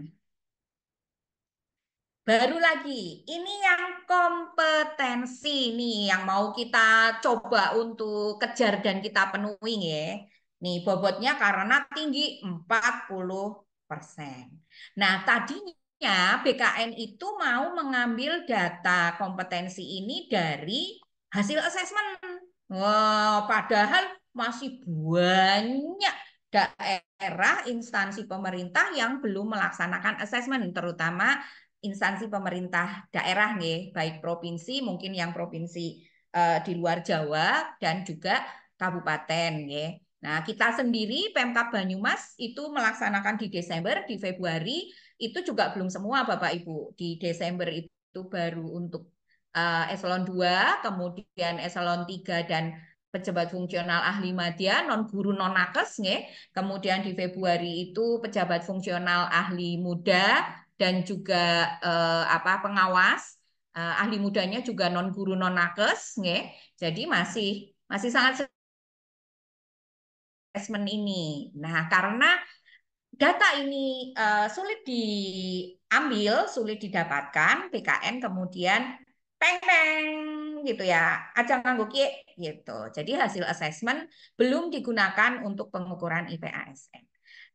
baru lagi, ini yang kompetensi nih yang mau kita coba untuk kejar dan kita penuhi ya. Nih, bobotnya karena tinggi 40%. Nah, tadinya BKN itu mau mengambil data kompetensi ini dari hasil asesmen. Wah, padahal masih banyak daerah instansi pemerintah yang belum melaksanakan asesmen, terutama instansi pemerintah daerah nih, baik provinsi, mungkin yang provinsi di luar Jawa dan juga kabupaten ya. Nah, kita sendiri Pemkab Banyumas itu melaksanakan di Desember, di Februari itu juga belum semua Bapak Ibu. Di Desember itu baru untuk eselon 2, kemudian eselon 3 dan pejabat fungsional ahli madya, non guru non nakes ya. Kemudian di Februari itu pejabat fungsional ahli muda dan juga pengawas. Ahli mudanya juga non guru non nakes ya. Jadi masih sangat assessment ini. Nah, karena data ini sulit diambil, sulit didapatkan, BKN kemudian peng gitu ya, aja nganggo gitu. Jadi hasil assessment belum digunakan untuk pengukuran IPASN.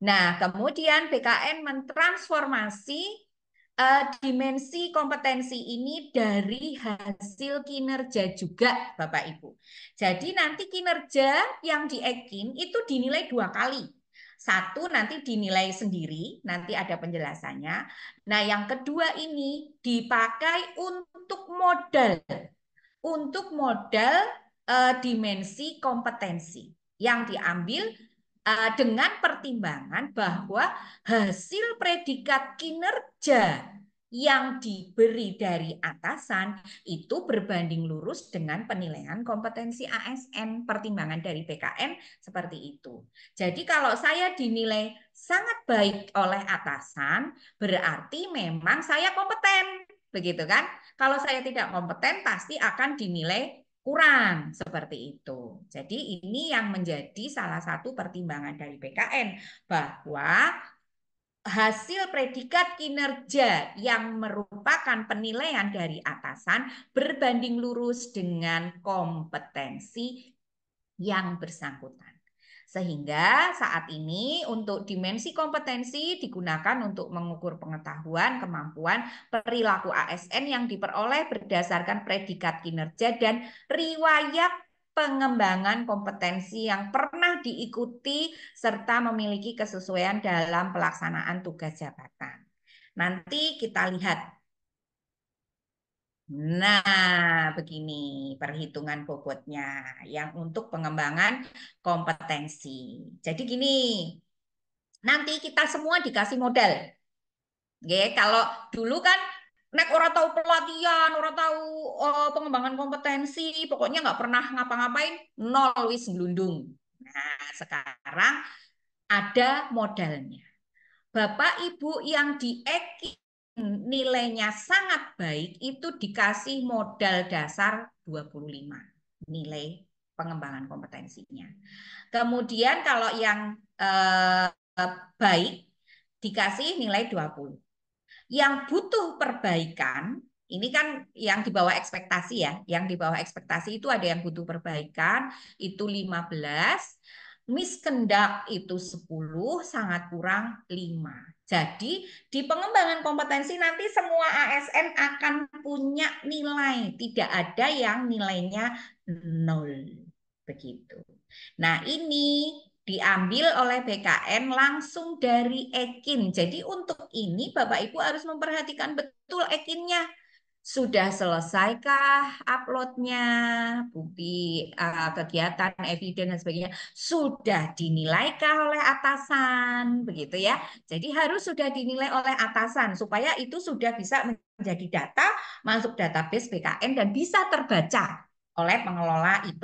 Nah, kemudian BKN mentransformasi dimensi kompetensi ini dari hasil kinerja juga, Bapak Ibu. Jadi nanti kinerja yang di-ekin itu dinilai 2 kali. Satu nanti dinilai sendiri, nanti ada penjelasannya. Nah, yang kedua ini dipakai untuk modal dimensi kompetensi yang diambil dengan pertimbangan bahwa hasil predikat kinerja yang diberi dari atasan itu berbanding lurus dengan penilaian kompetensi ASN. Pertimbangan dari BKN seperti itu. Jadi kalau saya dinilai sangat baik oleh atasan, berarti memang saya kompeten. Begitu kan? Kalau saya tidak kompeten, pasti akan dinilai kurang seperti itu. Jadi ini yang menjadi salah satu pertimbangan dari BKN bahwa hasil predikat kinerja yang merupakan penilaian dari atasan berbanding lurus dengan kompetensi yang bersangkutan. Sehingga saat ini untuk dimensi kompetensi digunakan untuk mengukur pengetahuan, kemampuan, perilaku ASN yang diperoleh berdasarkan predikat kinerja dan riwayat pengembangan kompetensi yang pernah diikuti serta memiliki kesesuaian dalam pelaksanaan tugas jabatan. Nanti kita lihat. Nah, begini perhitungan bobotnya yang untuk pengembangan kompetensi. Jadi gini, nanti kita semua dikasih modal. Oke, kalau dulu kan nek ora tahu pelatihan, ora tahu pengembangan kompetensi, pokoknya nggak pernah ngapa-ngapain, nol wis glundung. Nah, sekarang ada modalnya. Bapak Ibu yang di-EKI nilainya sangat baik itu dikasih modal dasar 25 nilai pengembangan kompetensinya. Kemudian kalau yang baik dikasih nilai 20. Yang butuh perbaikan ini kan yang di bawah ekspektasi ya. Yang di bawah ekspektasi itu ada yang butuh perbaikan itu 15. Miskendak itu 10, sangat kurang 5. Jadi di pengembangan kompetensi nanti semua ASN akan punya nilai. Tidak ada yang nilainya 0. Begitu. Nah ini diambil oleh BKN langsung dari Ekin. Jadi untuk ini Bapak Ibu harus memperhatikan betul Ekinnya. Sudah selesaikah uploadnya, bukti kegiatan, evidence dan sebagainya, sudah dinilaikah oleh atasan, begitu ya. Jadi harus sudah dinilai oleh atasan supaya itu sudah bisa menjadi data masuk database BKN dan bisa terbaca oleh pengelola IP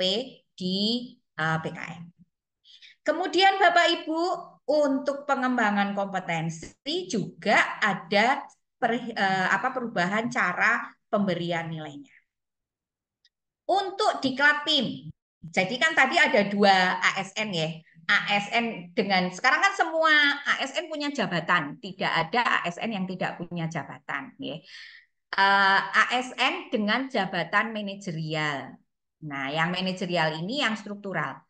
di BKN. Kemudian Bapak Ibu, untuk pengembangan kompetensi juga ada perubahan cara pemberian nilainya. Untuk diklat PIM, jadi kan tadi ada 2 ASN ya. ASN dengan, sekarang kan semua ASN punya jabatan, tidak ada ASN yang tidak punya jabatan. Ya. ASN dengan jabatan manajerial. Nah, yang manajerial ini yang struktural.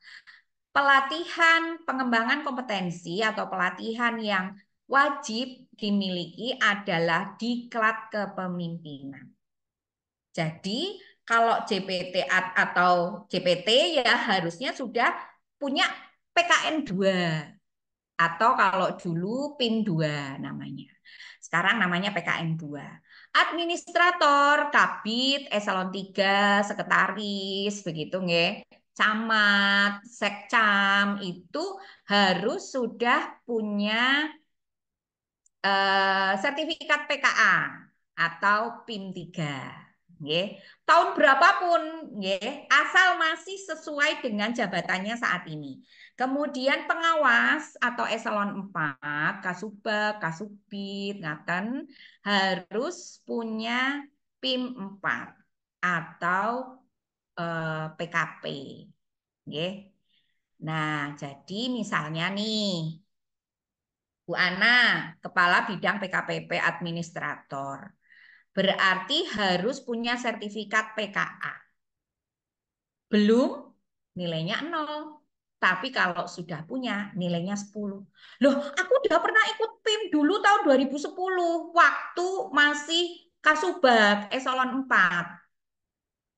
Pelatihan pengembangan kompetensi atau pelatihan yang wajib dimiliki adalah diklat kepemimpinan. Jadi kalau JPT atau JPT ya harusnya sudah punya PKN 2 atau kalau dulu PIM 2 namanya. Sekarang namanya PKN 2. Administrator, kabid, eselon 3, sekretaris, begitu nggih. Camat, sekcam itu harus sudah punya sertifikat PKA atau PIM 3. Nggih. Tahun berapapun, nggih, asal masih sesuai dengan jabatannya saat ini. Kemudian pengawas atau eselon 4, Kasubag, Kasubit, ngaten harus punya PIM 4 atau PKP. Nggih. Nah, jadi misalnya nih, Bu Ana, Kepala Bidang PKPP Administrator. Berarti harus punya sertifikat PKA. Belum, nilainya 0. Tapi kalau sudah punya, nilainya 10. Loh, aku udah pernah ikut PIM dulu tahun 2010, waktu masih Kasubag, eselon 4.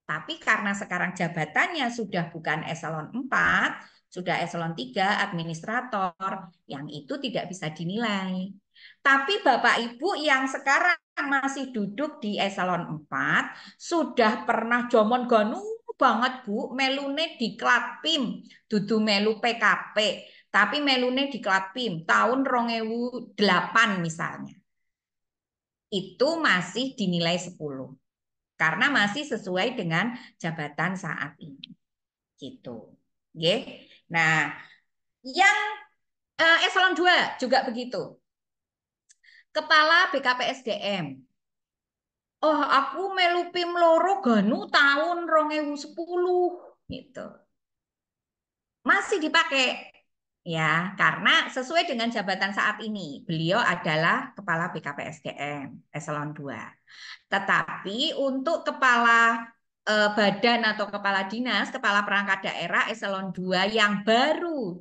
Tapi karena sekarang jabatannya sudah bukan eselon 4, sudah eselon 3, administrator, yang itu tidak bisa dinilai. Tapi Bapak Ibu yang sekarang masih duduk di eselon 4, sudah pernah jomon ganu banget Bu, melune di Klat PIM, dudu melu PKP, tapi melune di Klat PIM tahun 2008 misalnya. Itu masih dinilai 10. Karena masih sesuai dengan jabatan saat ini. Gitu. Oke. Nah, yang eselon 2 juga begitu. Kepala BKPSDM. Oh, aku melu PIM loro ganu tahun 2010 gitu. Masih dipakai ya, karena sesuai dengan jabatan saat ini. Beliau adalah Kepala BKPSDM eselon 2. Tetapi untuk kepala badan atau kepala dinas, kepala perangkat daerah eselon 2 yang baru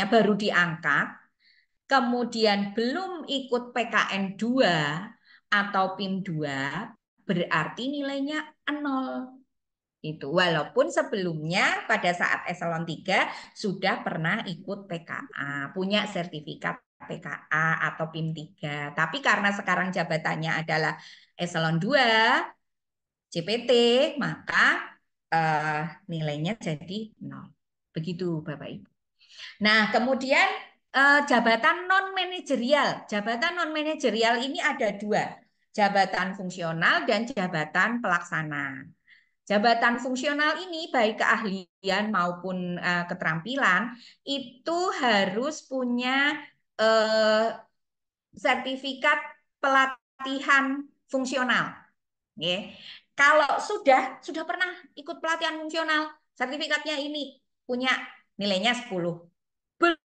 baru diangkat, kemudian belum ikut PKN 2 atau PIM 2, berarti nilainya 0. Itu walaupun sebelumnya pada saat eselon 3 sudah pernah ikut PKA, punya sertifikat PKA atau PIM 3. Tapi karena sekarang jabatannya adalah eselon 2 JPT, maka nilainya jadi 0. Begitu Bapak Ibu. Nah, kemudian jabatan non manajerial. Jabatan non manajerial ini ada 2, jabatan fungsional dan jabatan pelaksana. Jabatan fungsional ini baik keahlian maupun keterampilan itu harus punya sertifikat pelatihan fungsional. Oke. Kalau sudah pernah ikut pelatihan fungsional, sertifikatnya ini punya nilainya 10.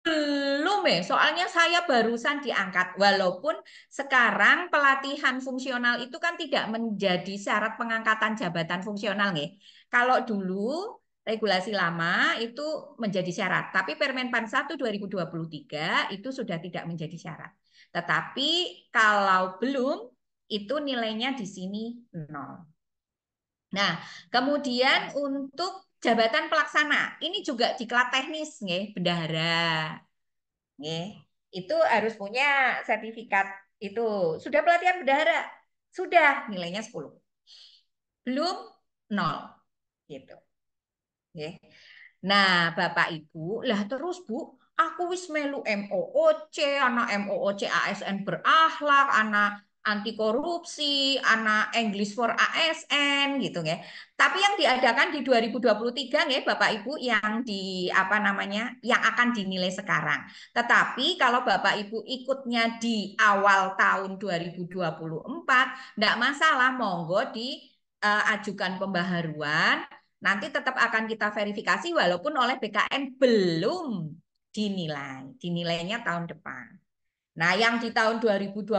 Belum soalnya saya barusan diangkat. Walaupun sekarang pelatihan fungsional itu kan tidak menjadi syarat pengangkatan jabatan fungsional nih. Kalau dulu regulasi lama itu menjadi syarat, tapi Permenpan 1 2023 itu sudah tidak menjadi syarat. Tetapi kalau belum, itu nilainya di sini 0. Nah, kemudian untuk jabatan pelaksana. Ini juga diklat teknis nggih, bendahara. Nggih. Itu harus punya sertifikat itu. Sudah pelatihan bendahara? Sudah, nilainya 10. Belum 0 gitu. Nggih. Nah, Bapak Ibu, lah terus Bu, aku wis melu MOOC, anak MOOC ASN berakhlak, anak anti korupsi, anak English for ASN gitu ya. Tapi yang diadakan di 2023 ya Bapak Ibu yang di apa namanya? Yang akan dinilai sekarang. Tetapi kalau Bapak Ibu ikutnya di awal tahun 2024, enggak masalah, monggo diajukan pembaharuan. Nanti tetap akan kita verifikasi walaupun oleh BKN belum dinilai. Dinilainya tahun depan. Nah, yang di tahun 2023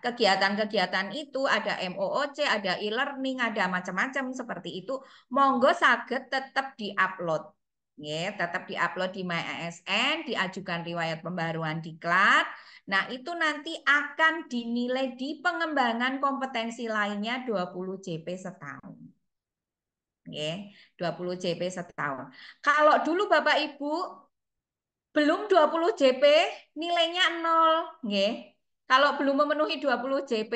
kegiatan-kegiatan itu ada MOOC, ada e-learning, ada macam-macam seperti itu. Monggo saged tetap diupload. Ya, tetap diupload di MyASN, diajukan riwayat pembaruan diklat. Nah, itu nanti akan dinilai di pengembangan kompetensi lainnya 20 JP setahun. Nggih, 20 JP setahun. Kalau dulu Bapak Ibu belum 20 JP, nilainya 0, nggih. Kalau belum memenuhi 20 JP,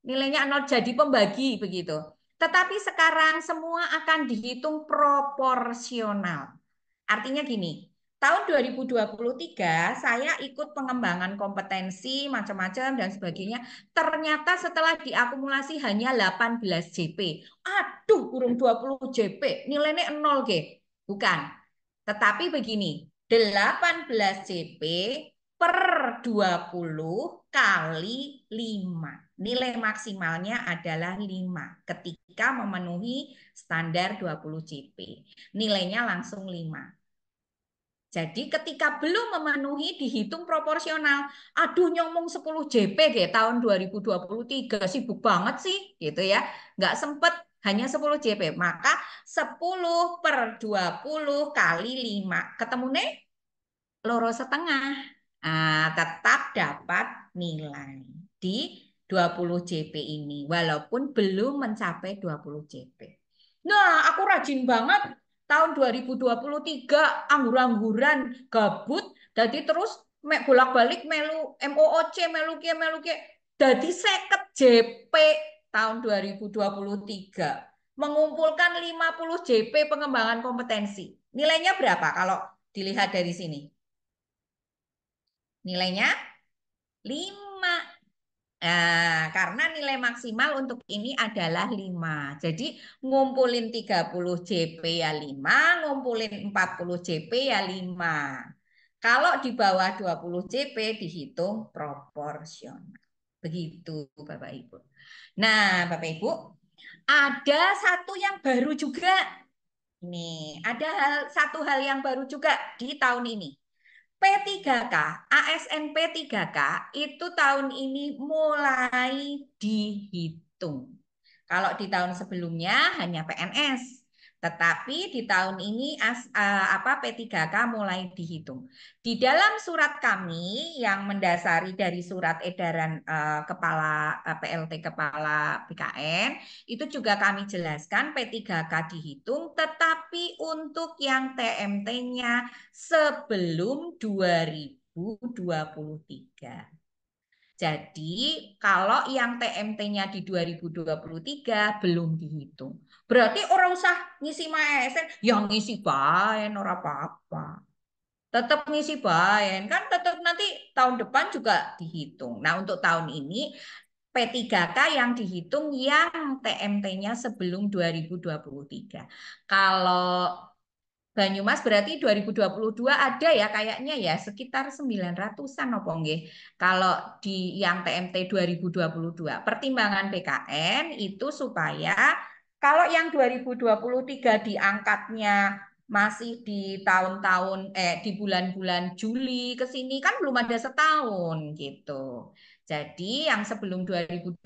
nilainya 0 jadi pembagi begitu. Tetapi sekarang semua akan dihitung proporsional. Artinya gini, tahun 2023 saya ikut pengembangan kompetensi macam-macam dan sebagainya. Ternyata setelah diakumulasi hanya 18 JP. Aduh, kurang 20 JP, nilainya 0 ke. Bukan. Tetapi begini, 18 JP per 20 kali 5. Nilai maksimalnya adalah 5 ketika memenuhi standar 20 JP. Nilainya langsung 5. Jadi ketika belum memenuhi dihitung proporsional. Aduh nyomong 10 JP deh tahun 2023 sibuk banget sih gitu ya. Nggak sempet hanya 10 JP. Maka 10 per 20 kali 5. Ketemu nih loro setengah. Nah, tetap dapat nilai di 20 JP ini. Walaupun belum mencapai 20 JP. Nah, aku rajin banget. Tahun 2023 anggur-angguran gabut jadi terus bolak-balik melu MOOC melu ki jadi 50 JP tahun 2023 mengumpulkan 50 JP pengembangan kompetensi. Nilainya berapa kalau dilihat dari sini? Nilainya 5. Nah, karena nilai maksimal untuk ini adalah 5. Jadi ngumpulin 30 JP ya 5, ngumpulin 40 JP ya 5. Kalau di bawah 20 JP dihitung proporsional. Begitu Bapak Ibu. Nah, Bapak Ibu, ada satu yang baru juga. Nih, ada satu hal yang baru juga di tahun ini. P3K, ASN P3K itu tahun ini mulai dihitung. Kalau di tahun sebelumnya hanya PNS, tetapi di tahun ini P3K mulai dihitung. Di dalam surat kami yang mendasari dari surat edaran PLT Kepala BKN, itu juga kami jelaskan P3K dihitung, tetapi untuk yang TMT-nya sebelum 2023. Jadi kalau yang TMT-nya di 2023 belum dihitung. Berarti orang usah ngisi MyASN, yang ngisi baen ora apa-apa. Tetap ngisi baen, kan tetap nanti tahun depan juga dihitung. Nah untuk tahun ini P3K yang dihitung yang TMT-nya sebelum 2023. Kalau Banyumas berarti 2022 ada ya kayaknya ya sekitar 900-an apa nggih. Kalau di yang TMT 2022 pertimbangan BKN itu supaya kalau yang 2023 diangkatnya masih di tahun-tahun di bulan-bulan Juli ke sini kan belum ada setahun gitu. Jadi yang sebelum 2023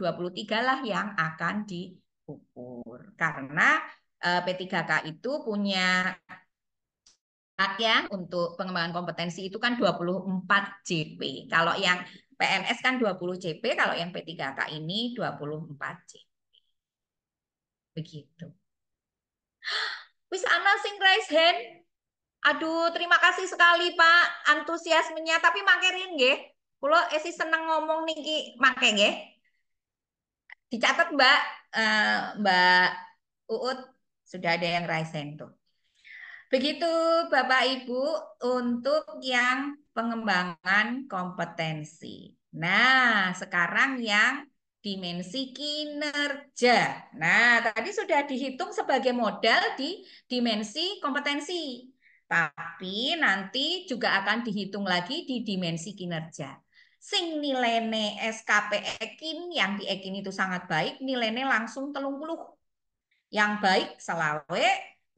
lah yang akan diukur. Karena P3K itu punya ya untuk pengembangan kompetensi itu kan 24 JP. Kalau yang PNS kan 20 JP, kalau yang P3K ini 24 JP. Begitu. Wis ana sing raise hand. Aduh, terima kasih sekali Pak antusiasmenya, tapi makerin nggih. Kula esi seneng ngomong niki make nggih. Dicatat Mbak Mbak Uut, sudah ada yang raise hand tuh. Begitu Bapak Ibu untuk yang pengembangan kompetensi. Nah, sekarang yang dimensi kinerja. Nah, tadi sudah dihitung sebagai modal di dimensi kompetensi. Tapi nanti juga akan dihitung lagi di dimensi kinerja. Sing nilainya SKP Ekin, yang di Ekin itu sangat baik, nilainya langsung 30. Yang baik selawe,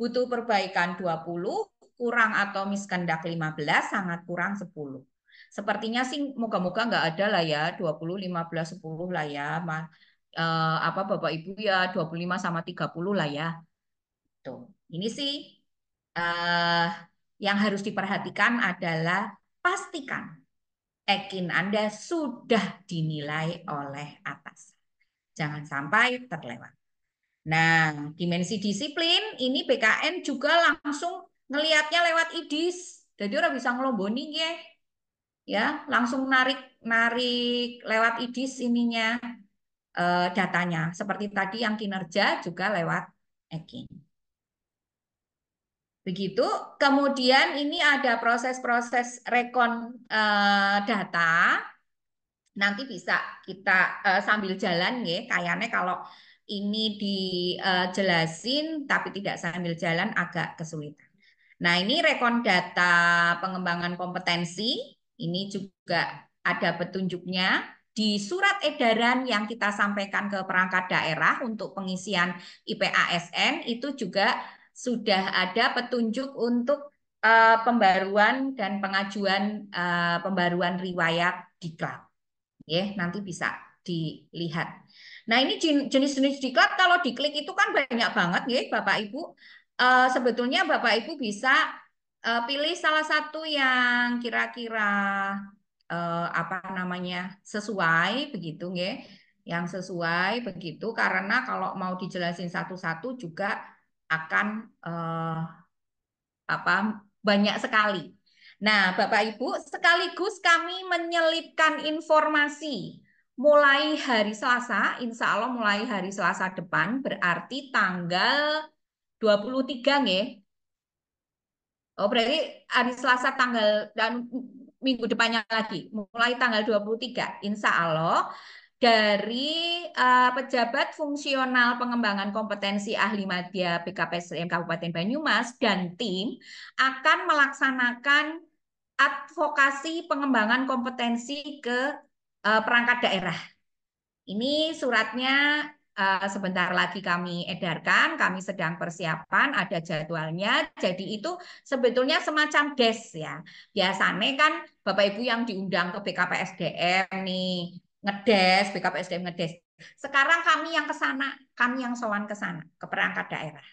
butuh perbaikan 20, kurang atau miskendak 15, sangat kurang 10. Sepertinya sih moga-moga nggak ada lah ya 20, 15, 10 lah ya. Apa Bapak Ibu ya 25 sama 30 lah ya. Tuh. Ini sih yang harus diperhatikan adalah pastikan Ekin Anda sudah dinilai oleh atas. Jangan sampai terlewat. Nah, dimensi disiplin ini BKN juga langsung ngelihatnya lewat IDIS. Jadi orang bisa ngelomboni ya, langsung narik lewat IDIS ininya datanya. Seperti tadi yang kinerja juga lewat Ekin. Begitu. Kemudian ini ada proses-proses rekon data. Nanti bisa kita sambil jalan ya. Kayaknya kalau ini dijelasin tapi tidak sambil jalan agak kesulitan. Nah, ini rekon data pengembangan kompetensi. Ini juga ada petunjuknya di surat edaran yang kita sampaikan ke perangkat daerah untuk pengisian IPASN itu juga sudah ada petunjuk untuk pembaruan dan pengajuan pembaruan riwayat diklat. Ya, nanti bisa dilihat. Nah, ini jenis-jenis diklat kalau diklik itu kan banyak banget ya, Bapak Ibu. Sebetulnya Bapak Ibu bisa pilih salah satu yang kira-kira apa namanya sesuai begitu ya, yang sesuai begitu karena kalau mau dijelasin satu-satu juga akan banyak sekali. Nah, Bapak Ibu, sekaligus kami menyelipkan informasi mulai hari Selasa, insya Allah mulai hari Selasa depan, berarti tanggal 23 nggih. Oh, berarti hari Selasa tanggal dan minggu depannya lagi, mulai tanggal 23, insya Allah dari pejabat fungsional pengembangan kompetensi ahli madya BKPSDM Kabupaten Banyumas dan tim akan melaksanakan advokasi pengembangan kompetensi ke perangkat daerah. Ini suratnya sebentar lagi kami edarkan, kami sedang persiapan, ada jadwalnya. Jadi itu sebetulnya semacam des ya. Biasanya kan Bapak Ibu yang diundang ke BKPSDM nih, ngedes, BKPSDM ngedes. Sekarang kami yang ke sana, kami yang sowan ke sana, ke perangkat daerah.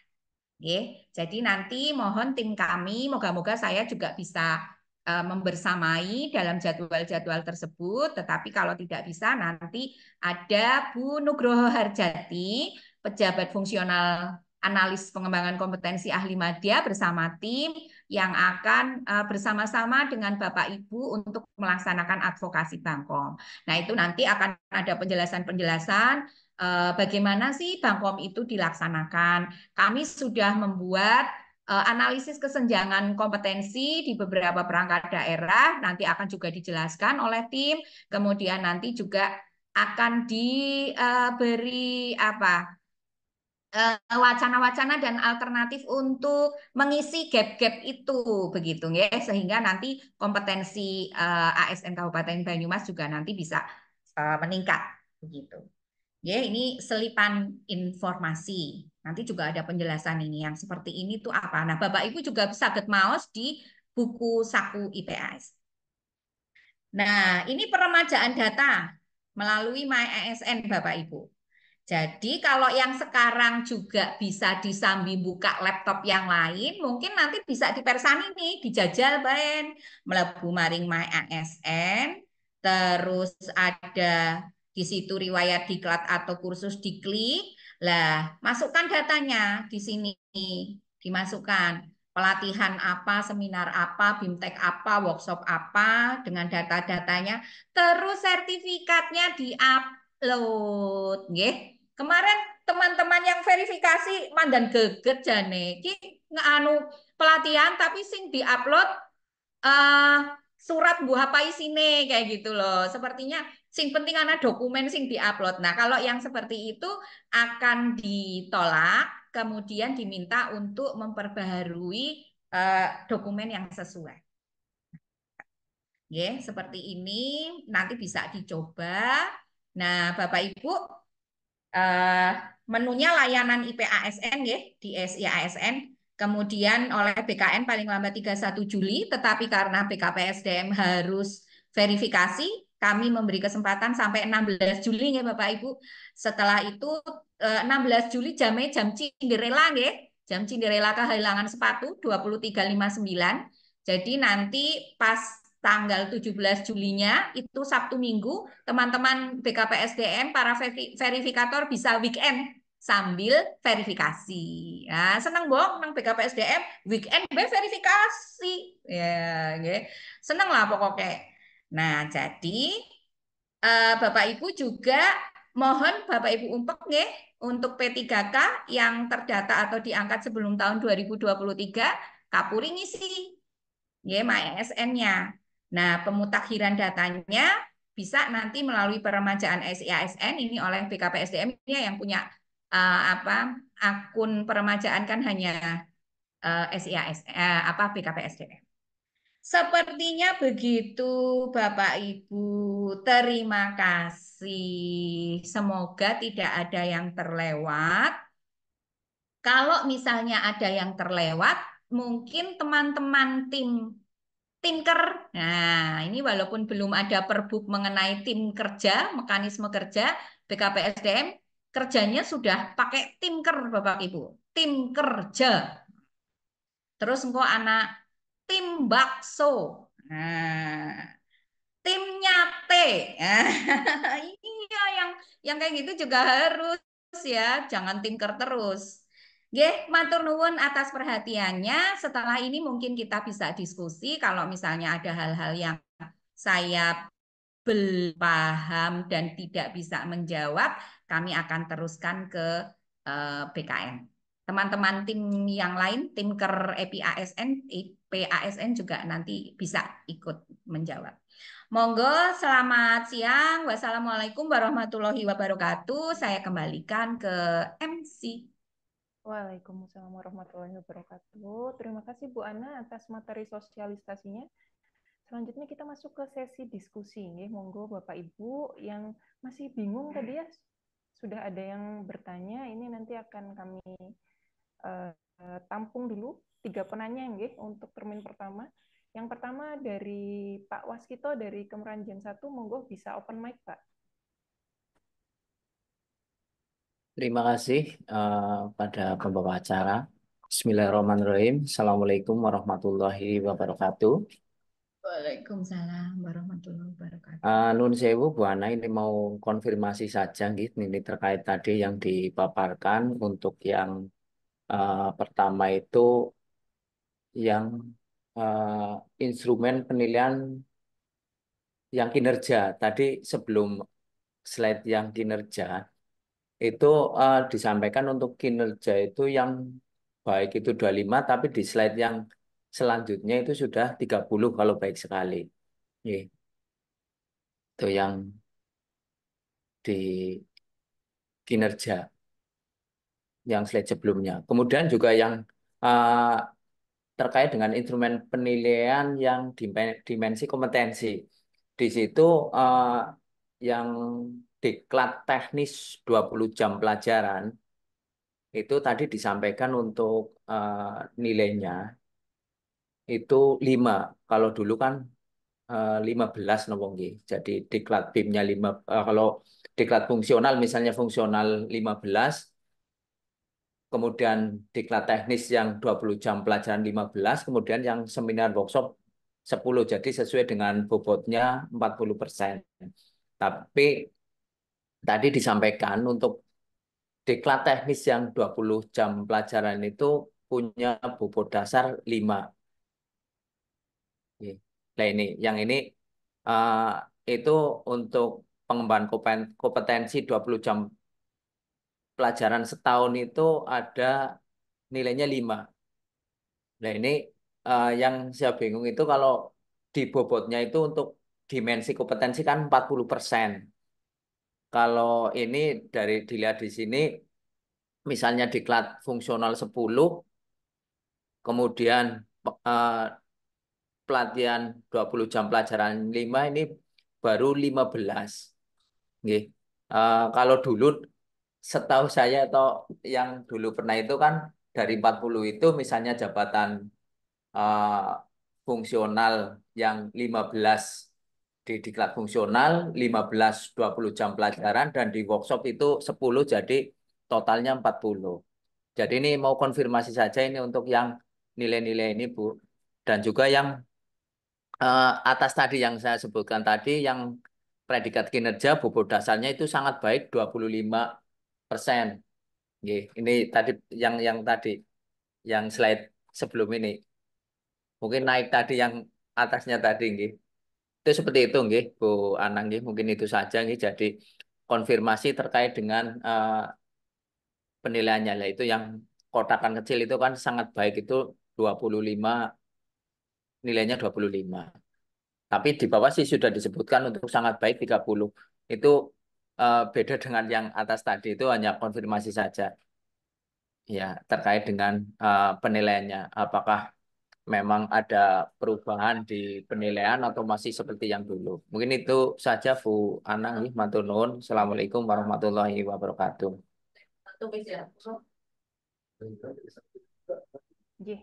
Jadi nanti mohon tim kami, moga-moga saya juga bisa membersamai dalam jadwal-jadwal tersebut, tetapi kalau tidak bisa nanti ada Bu Nugroho Harjati, pejabat fungsional analis pengembangan kompetensi ahli madya bersama tim yang akan bersama-sama dengan Bapak Ibu untuk melaksanakan advokasi Bangkom. Nah, itu nanti akan ada penjelasan-penjelasan bagaimana sih Bangkom itu dilaksanakan. Kami sudah membuat analisis kesenjangan kompetensi di beberapa perangkat daerah, nanti akan juga dijelaskan oleh tim, kemudian nanti juga akan diberi wacana-wacana dan alternatif untuk mengisi gap-gap itu begitu ya, sehingga nanti kompetensi ASN Kabupaten Banyumas juga nanti bisa meningkat begitu. Ya, ini selipan informasi. Nanti juga ada penjelasan ini yang seperti ini tuh apa. Nah, Bapak Ibu juga saged maos di buku saku IPAS. Nah, ini peremajaan data melalui MyASN Bapak Ibu. Jadi kalau yang sekarang juga bisa disambi buka laptop yang lain, mungkin nanti bisa dipersani nih, dijajal baen, melebu maring MyASN, terus ada di situ riwayat diklat atau kursus diklik. Lah, masukkan datanya di sini. dimasukkan. Pelatihan apa, seminar apa, BIMTEK apa, workshop apa, dengan data-datanya. Terus sertifikatnya di-upload. Nggih. Kemarin teman-teman yang verifikasi mandan geget jane. Ki nganu pelatihan tapi sing di-upload surat buah apa isine kayak gitu loh. Sepertinya sing penting ana dokumen sing diupload. Nah, kalau yang seperti itu akan ditolak, kemudian diminta untuk memperbaharui dokumen yang sesuai. Ya, seperti ini nanti bisa dicoba. Nah, Bapak Ibu, menunya layanan IPASN ya di SIASN. Kemudian oleh BKN paling lambat 31 Juli, tetapi karena BKPSDM harus verifikasi, kami memberi kesempatan sampai 16 Juli ya Bapak Ibu. Setelah itu 16 Juli jamnya jam Cinderella ya. Jam Cinderella kehilangan sepatu 23.59. Jadi nanti pas tanggal 17 Julinya itu Sabtu Minggu, teman-teman BKPSDM para verifikator bisa weekend sambil verifikasi. Nah, senang boh nang BKPSDM weekend verifikasi. Ya, okay. Senang lah pokoknya. Nah, jadi Bapak Ibu juga mohon Bapak Ibu umpek nggih untuk P3K yang terdata atau diangkat sebelum tahun 2023 kapuri ngisi ya MyASN-nya. Nah, pemutakhiran datanya bisa nanti melalui peremajaan SIASN ini oleh BKPSDM yang punya akun peremajaan kan hanya SIASN BKPSDM. Sepertinya begitu Bapak Ibu. Terima kasih. Semoga tidak ada yang terlewat. Kalau misalnya ada yang terlewat, mungkin teman-teman tim Tinker. Nah, ini walaupun belum ada perbuk mengenai tim kerja, mekanisme kerja, BKPSDM kerjanya sudah pakai Tinker, Bapak Ibu. Tim kerja. Terus engkau anak tim bakso. Nah, tim nyate. Nah, iya yang kayak gitu juga harus ya, jangan tinker terus. Nggih, matur nuwun atas perhatiannya. Setelah ini mungkin kita bisa diskusi kalau misalnya ada hal-hal yang saya belum paham dan tidak bisa menjawab, kami akan teruskan ke BKN. Teman-teman tim yang lain, tim ker EPASN, PASN juga nanti bisa ikut menjawab. Monggo, selamat siang. Wassalamualaikum warahmatullahi wabarakatuh. Saya kembalikan ke MC.
Waalaikumsalam warahmatullahi wabarakatuh. Terima kasih Bu Ana atas materi sosialisasinya. Selanjutnya kita masuk ke sesi diskusi. Monggo Bapak Ibu yang masih bingung tadi ya, sudah ada yang bertanya, ini nanti akan kami tampung dulu 3 penanya untuk termin pertama. Yang pertama dari Pak Waskito dari Kemeranjen 1, monggo bisa open mic Pak.
Terima kasih pada pembawa acara. Bismillahirrahmanirrahim. Assalamualaikum warahmatullahi wabarakatuh.
Waalaikumsalam warahmatullahi wabarakatuh.
Nun sewu Bu Ana, ini mau konfirmasi saja gitu. Ini terkait tadi yang dipaparkan untuk yang pertama itu yang instrumen penilaian yang kinerja. Tadi sebelum slide yang kinerja itu disampaikan untuk kinerja itu yang baik itu 25, tapi di slide yang selanjutnya itu sudah 30 kalau baik sekali. Itu yang di kinerja, yang slide sebelumnya. Kemudian juga yang terkait dengan instrumen penilaian yang dimensi kompetensi. Di situ yang diklat teknis 20 jam pelajaran, itu tadi disampaikan untuk nilainya itu 5. Kalau dulu kan 15 nopo nggih. Jadi diklat BIM-nya 5, kalau diklat fungsional misalnya fungsional 15, kemudian diklat teknis yang 20 jam pelajaran 15, kemudian yang seminar workshop 10. Jadi sesuai dengan bobotnya 40%. Tapi tadi disampaikan untuk diklat teknis yang 20 jam pelajaran itu punya bobot dasar 5. Oke. Nah ini, yang ini itu untuk pengembangan kompetensi 20 jam pelajaran setahun itu ada nilainya 5. Nah ini yang saya bingung itu kalau di bobotnya itu untuk dimensi kompetensi kan 40%. Kalau ini dilihat di sini, misalnya diklat fungsional 10, kemudian eh, pelatihan 20 jam pelajaran 5 ini baru 15. Nggih. Kalau dulu setahu saya atau yang dulu pernah itu kan dari 40 itu misalnya jabatan eh, fungsional yang 15 di diklat fungsional, 15 20 jam pelajaran, dan di workshop itu 10, jadi totalnya 40. Jadi ini mau konfirmasi saja ini untuk yang nilai-nilai ini Bu. Dan juga yang atas tadi yang saya sebutkan tadi, yang predikat kinerja bobot dasarnya itu sangat baik 25%. Nggih, ini tadi yang tadi yang slide sebelum ini. Mungkin naik tadi yang atasnya tadi nggih. Itu seperti itu nggih Bu Anang nggih. Mungkin itu saja nggih. Jadi konfirmasi terkait dengan penilaiannya, yaitu yang kotakan kecil itu kan sangat baik itu 25, nilainya 25. Tapi di bawah sih sudah disebutkan untuk sangat baik 30. Itu beda dengan yang atas tadi, itu hanya konfirmasi saja. Ya, terkait dengan penilaiannya. Apakah memang ada perubahan di penilaian atau masih seperti yang dulu. Mungkin itu saja Bu Anang. Matur nuwun. Assalamualaikum warahmatullahi wabarakatuh.
Nggih.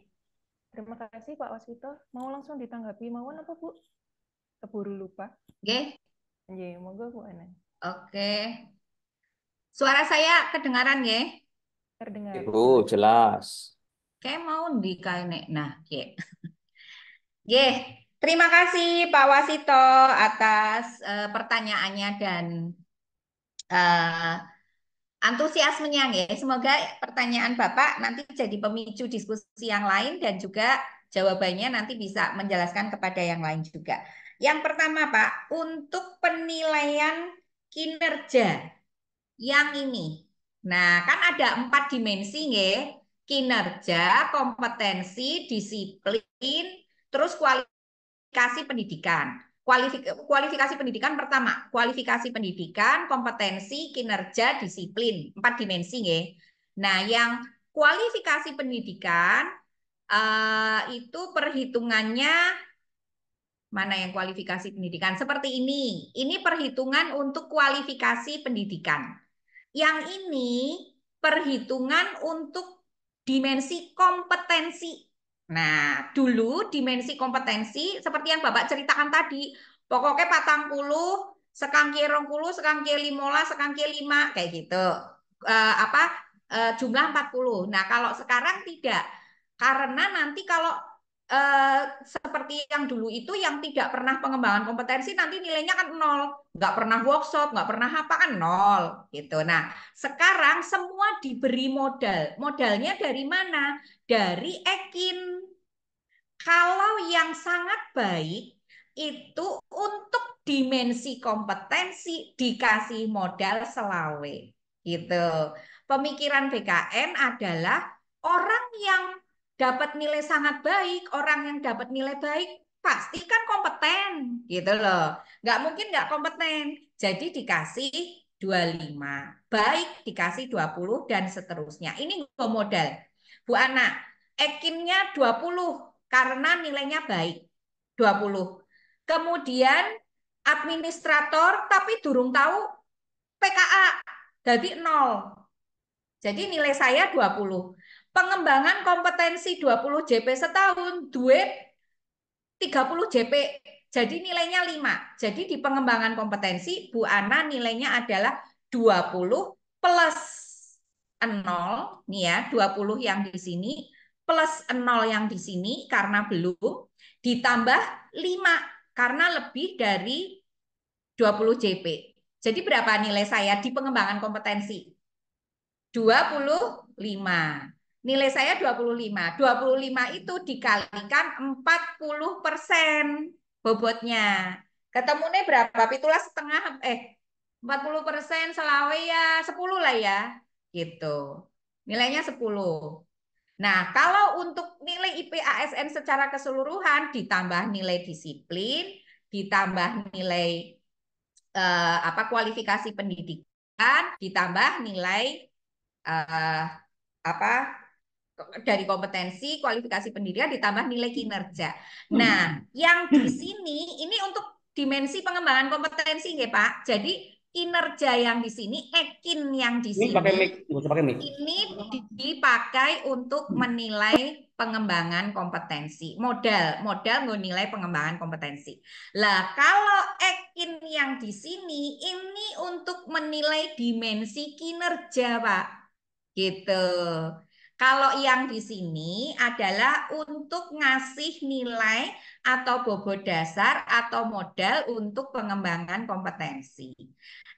Terima kasih Pak Waswito. Mau langsung ditanggapi mawon apa Bu? Keburu lupa.
Oke.
Nggih, monggo Bu Ana.
Oke. Suara saya kedengaran ya?
Terdengar.
Bu, jelas.
Kayak mau dikaine. Nah, oke. Terima kasih Pak Wasito atas pertanyaannya dan antusiasmenya ya. Semoga pertanyaan Bapak nanti jadi pemicu diskusi yang lain dan juga jawabannya nanti bisa menjelaskan kepada yang lain juga. Yang pertama Pak, untuk penilaian kinerja yang ini. Nah, kan ada 4 dimensi ya. Kinerja, kompetensi, disiplin, terus kualifikasi pendidikan. Kualifikasi pendidikan pertama, kualifikasi pendidikan, kompetensi, kinerja, disiplin, 4 dimensi ya. Nah, yang kualifikasi pendidikan itu perhitungannya mana yang kualifikasi pendidikan seperti ini. Ini perhitungan untuk kualifikasi pendidikan. Yang ini perhitungan untuk dimensi kompetensi. Nah, dulu dimensi kompetensi seperti yang Bapak ceritakan tadi, pokoknya 40, sekangkir 20, sekangkir 15, sekangkir 5 kayak gitu. Jumlah 40. Nah, kalau sekarang tidak. Karena nanti kalau seperti yang dulu itu yang tidak pernah pengembangan kompetensi nanti nilainya kan 0, nggak pernah workshop, nggak pernah apa kan 0 gitu. Nah, sekarang semua diberi modal. Modalnya dari mana? Dari Ekin. Kalau yang sangat baik itu untuk dimensi kompetensi dikasih modal selawe gitu. Pemikiran BKN adalah orang yang dapat nilai sangat baik, orang yang dapat nilai baik pasti kan kompeten gitu loh. Nggak mungkin nggak kompeten. Jadi dikasih 25, baik dikasih 20 dan seterusnya. Ini modal. Bu Ana, Ekinnya 20 karena nilainya baik. 20. Kemudian administrator tapi durung tahu PKA. Jadi 0. Jadi nilai saya 20. Pengembangan kompetensi 20 JP setahun, duit 30 JP. Jadi nilainya 5. Jadi di pengembangan kompetensi Bu Ana nilainya adalah 20 plus 0. Nih ya, 20 yang di sini plus 0 yang di sini karena belum, ditambah 5 karena lebih dari 20 JP. Jadi berapa nilai saya di pengembangan kompetensi? 25. Nilai saya 25. 25 itu dikalikan 40% bobotnya. Ketemunya berapa? Pitulah setengah, 40% selawe ya 10 lah ya. Gitu. Nilainya 10. Nah, kalau untuk nilai IPASN secara keseluruhan ditambah nilai disiplin, ditambah nilai kualifikasi pendidikan, ditambah nilai apa dari kompetensi, kualifikasi pendidikan ditambah nilai kinerja. Nah, yang di sini ini untuk dimensi pengembangan kompetensi nggih, Pak. Jadi kinerja yang di sini, ekin yang di
Ini
sini
pakai mic, nggak usah pakai mic.
ini dipakai untuk menilai pengembangan kompetensi. Modal nggak nilai pengembangan kompetensi. Lah, kalau ekin yang di sini ini untuk menilai dimensi kinerja, Pak. Gitu. Kalau yang di sini adalah untuk ngasih nilai atau bobot dasar atau modal untuk pengembangan kompetensi.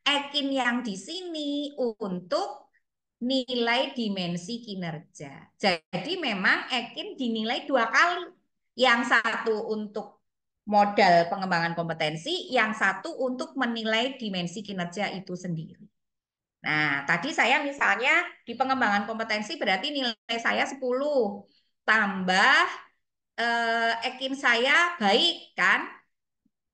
Ekin yang di sini untuk nilai dimensi kinerja. Jadi memang Ekin dinilai 2 kali. Yang satu untuk modal pengembangan kompetensi, yang satu untuk menilai dimensi kinerja itu sendiri. Nah, tadi saya misalnya di pengembangan kompetensi berarti nilai saya 10 tambah Ekin saya baik kan?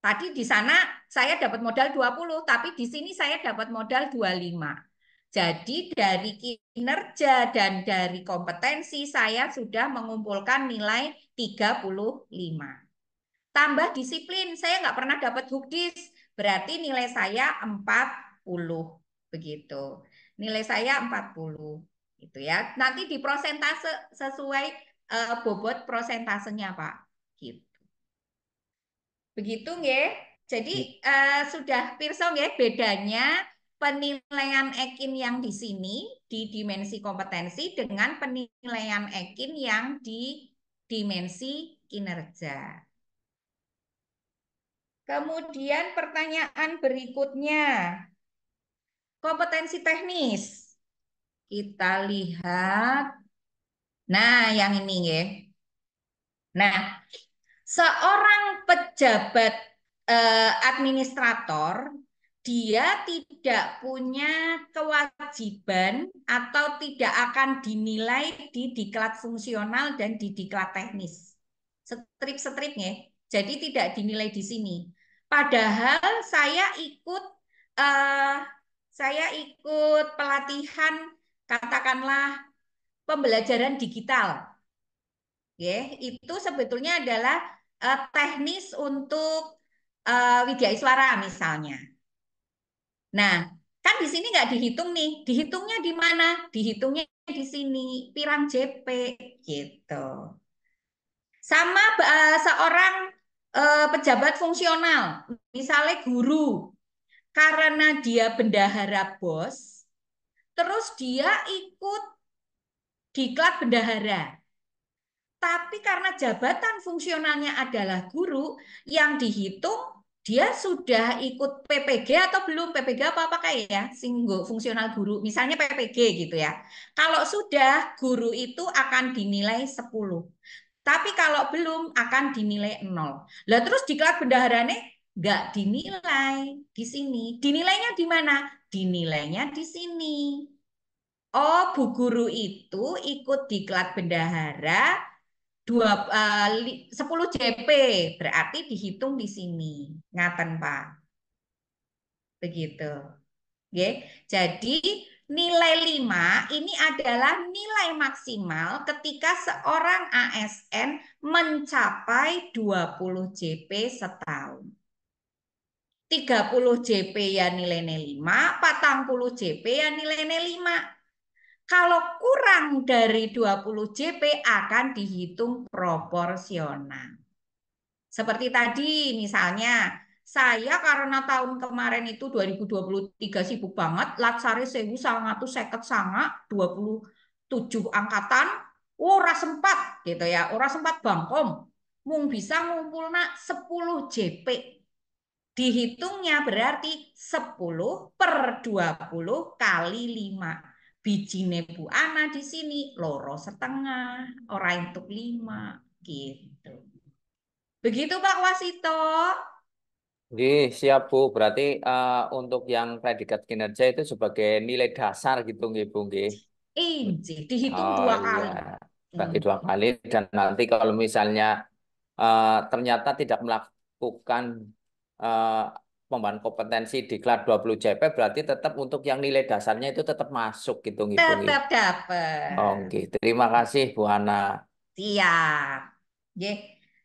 Tadi di sana saya dapat modal 20, tapi di sini saya dapat modal 25. Jadi dari kinerja dan dari kompetensi saya sudah mengumpulkan nilai 35. Tambah disiplin, saya nggak pernah dapat hukdis, berarti nilai saya 40. Begitu. Nilai saya 40. Gitu ya. Nanti di prosentase sesuai bobot prosentasenya, Pak. Gitu. Begitu nggih. Jadi sudah pirsa nggih bedanya penilaian Ekin yang di sini di dimensi kompetensi dengan penilaian Ekin yang di dimensi kinerja. Kemudian pertanyaan berikutnya. Kompetensi teknis. Kita lihat. Nah, yang ini nggih. Nah, seorang pejabat administrator, dia tidak punya kewajiban atau tidak akan dinilai di diklat fungsional dan di diklat teknis. Strip-strip ya. Jadi tidak dinilai di sini. Padahal saya ikut pelatihan katakanlah pembelajaran digital. Ya, itu sebetulnya adalah teknis untuk Widya Iswara misalnya. Nah, kan di sini nggak dihitung nih. Dihitungnya di mana? Dihitungnya di sini, pirang JP gitu. Sama seorang pejabat fungsional, misalnya guru, karena dia bendahara BOS, terus dia ikut diklat bendahara. Tapi karena jabatan fungsionalnya adalah guru, yang dihitung dia sudah ikut PPG atau belum? PPG apa kayak ya? Singgo fungsional guru. Misalnya PPG gitu ya. Kalau sudah, guru itu akan dinilai 10. Tapi kalau belum akan dinilai 0. Lah terus diklat bendaharane nggak dinilai di sini. Dinilainya di mana? Dinilainya di sini. Oh, Bu Guru itu ikut diklat bendahara 10 JP, berarti dihitung di sini. Ngaten, Pak. Begitu. Oke. Jadi nilai 5 ini adalah nilai maksimal ketika seorang ASN mencapai 20 JP setahun. 30 JP ya nilainya 5, 40 JP ya nilainya 5. Kalau kurang dari 20 JP akan dihitung proporsional. Seperti tadi misalnya, saya karena tahun kemarin itu 2023 sibuk banget, laksari 1959 27 angkatan, ora sempat gitu ya, ora sempat bangkom. Mung bisa ngumpulna 10 JP. Dihitungnya berarti 10 per 20 kali 5. Bijine Bu Ana di sini loro setengah, ora entuk 5 gitu. Begitu Pak Wasito.
Siap Bu. Berarti untuk yang predikat kinerja itu sebagai nilai dasar gitu nggih Bu nggih.
Inci dihitung
Oh
2
iya,
kali.
bagi 2 kali dan nanti kalau misalnya ternyata tidak melakukan eh, pengembangan kompetensi di kelas 20 JP berarti tetap untuk yang nilai dasarnya itu tetap masuk gitu nggih Bu nggih.
Tetap
Oh
dapat.
nggih. Terima kasih Bu Ana.
Siap. Nggih.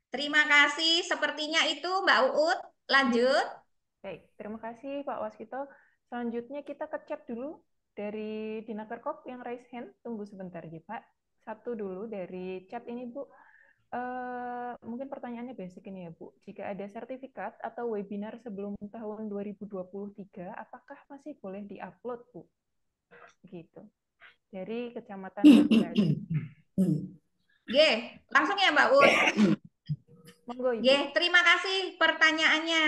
Terima kasih. Sepertinya itu Mbak Uut. Lanjut.
Baik, terima kasih Pak Waskito. Selanjutnya kita ke chat dulu dari Dinakerkop yang raise hand. Tunggu sebentar ya Pak. Satu dulu dari chat ini Bu. Mungkin pertanyaannya basic ini ya Bu. Jika ada sertifikat atau webinar sebelum tahun 2023, apakah masih boleh diupload Bu? Gitu. Dari Kecamatan Batu.
Nggih, langsung ya Mbak Uut.
Monggo Ibu.
Nggih, terima kasih pertanyaannya.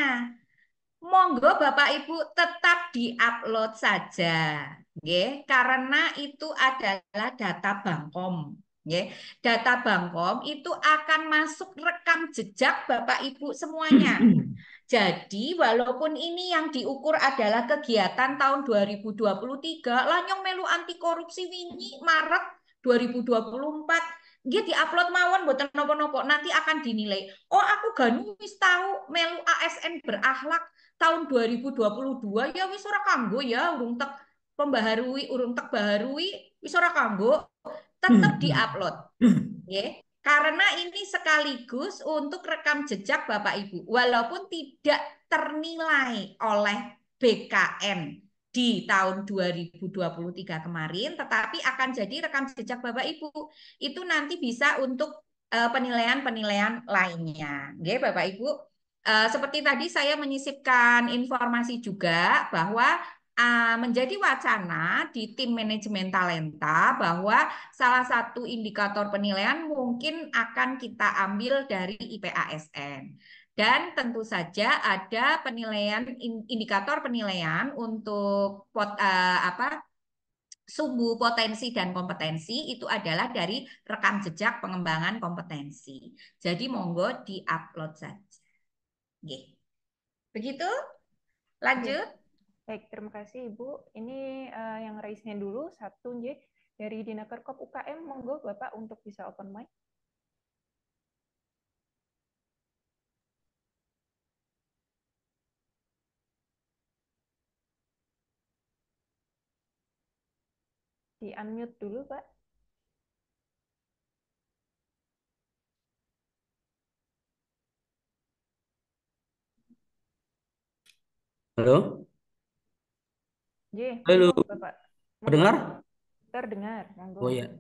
Monggo Bapak Ibu tetap diupload saja, nggih, karena itu adalah data Bangkom, nggih. Data Bangkom itu akan masuk rekam jejak Bapak Ibu semuanya. Jadi walaupun ini yang diukur adalah kegiatan tahun 2023, lanyong melu anti korupsi wingi Maret 2024, nggih diupload mawon mboten napa-napa, nanti akan dinilai. Oh, aku ganu wis tahu melu ASN berakhlak tahun 2022 ya wis ora kanggo ya urung tek pembaharui urung tek baharui wis ora kanggo tetap diupload ya karena ini sekaligus untuk rekam jejak Bapak Ibu walaupun tidak ternilai oleh BKN di tahun 2023 kemarin tetapi akan jadi rekam jejak Bapak Ibu itu nanti bisa untuk penilaian-penilaian lainnya nggih Bapak Ibu. Seperti tadi saya menyisipkan informasi juga bahwa menjadi wacana di tim manajemen talenta bahwa salah satu indikator penilaian mungkin akan kita ambil dari IPASN. Dan tentu saja ada penilaian indikator penilaian untuk sumbu potensi dan kompetensi itu adalah dari rekam jejak pengembangan kompetensi. Jadi monggo di-upload saja. Oke. Begitu? Lanjut.
Baik, terima kasih Ibu. Ini yang raise hand dulu, satu nggih. Dari Dinakerkop UKM, monggo Bapak untuk bisa open mic. Di unmute dulu Pak.
Halo,
Nggih,
halo,
monggo Bapak. Monggo.
terdengar?
Terdengar, monggo.
Oh ya,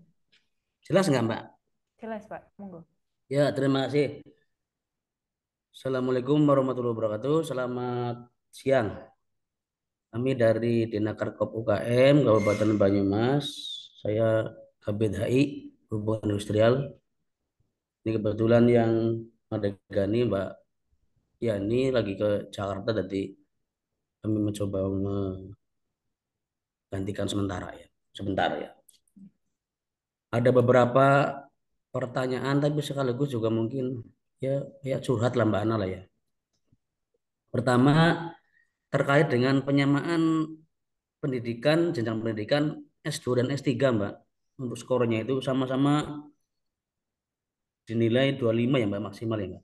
jelas nggak Mbak?
Jelas Pak, monggo.
Ya, terima kasih. Assalamualaikum warahmatullahi wabarakatuh. Selamat siang. Kami dari Dinakerkop UKM Kabupaten Banyumas. Saya Kabid HI Hubungan Industrial. Ini kebetulan yang Gani Mbak Yani lagi ke Jakarta, jadi kami mencoba menggantikan sementara ya. Sebentar ya. Ada beberapa pertanyaan tapi sekaligus juga mungkin ya curhat lah Mbak Ana lah ya. Pertama terkait dengan penyamaan pendidikan jenjang pendidikan S2 dan S3 Mbak. Untuk skornya itu sama-sama dinilai 25 ya Mbak maksimal ya Mbak.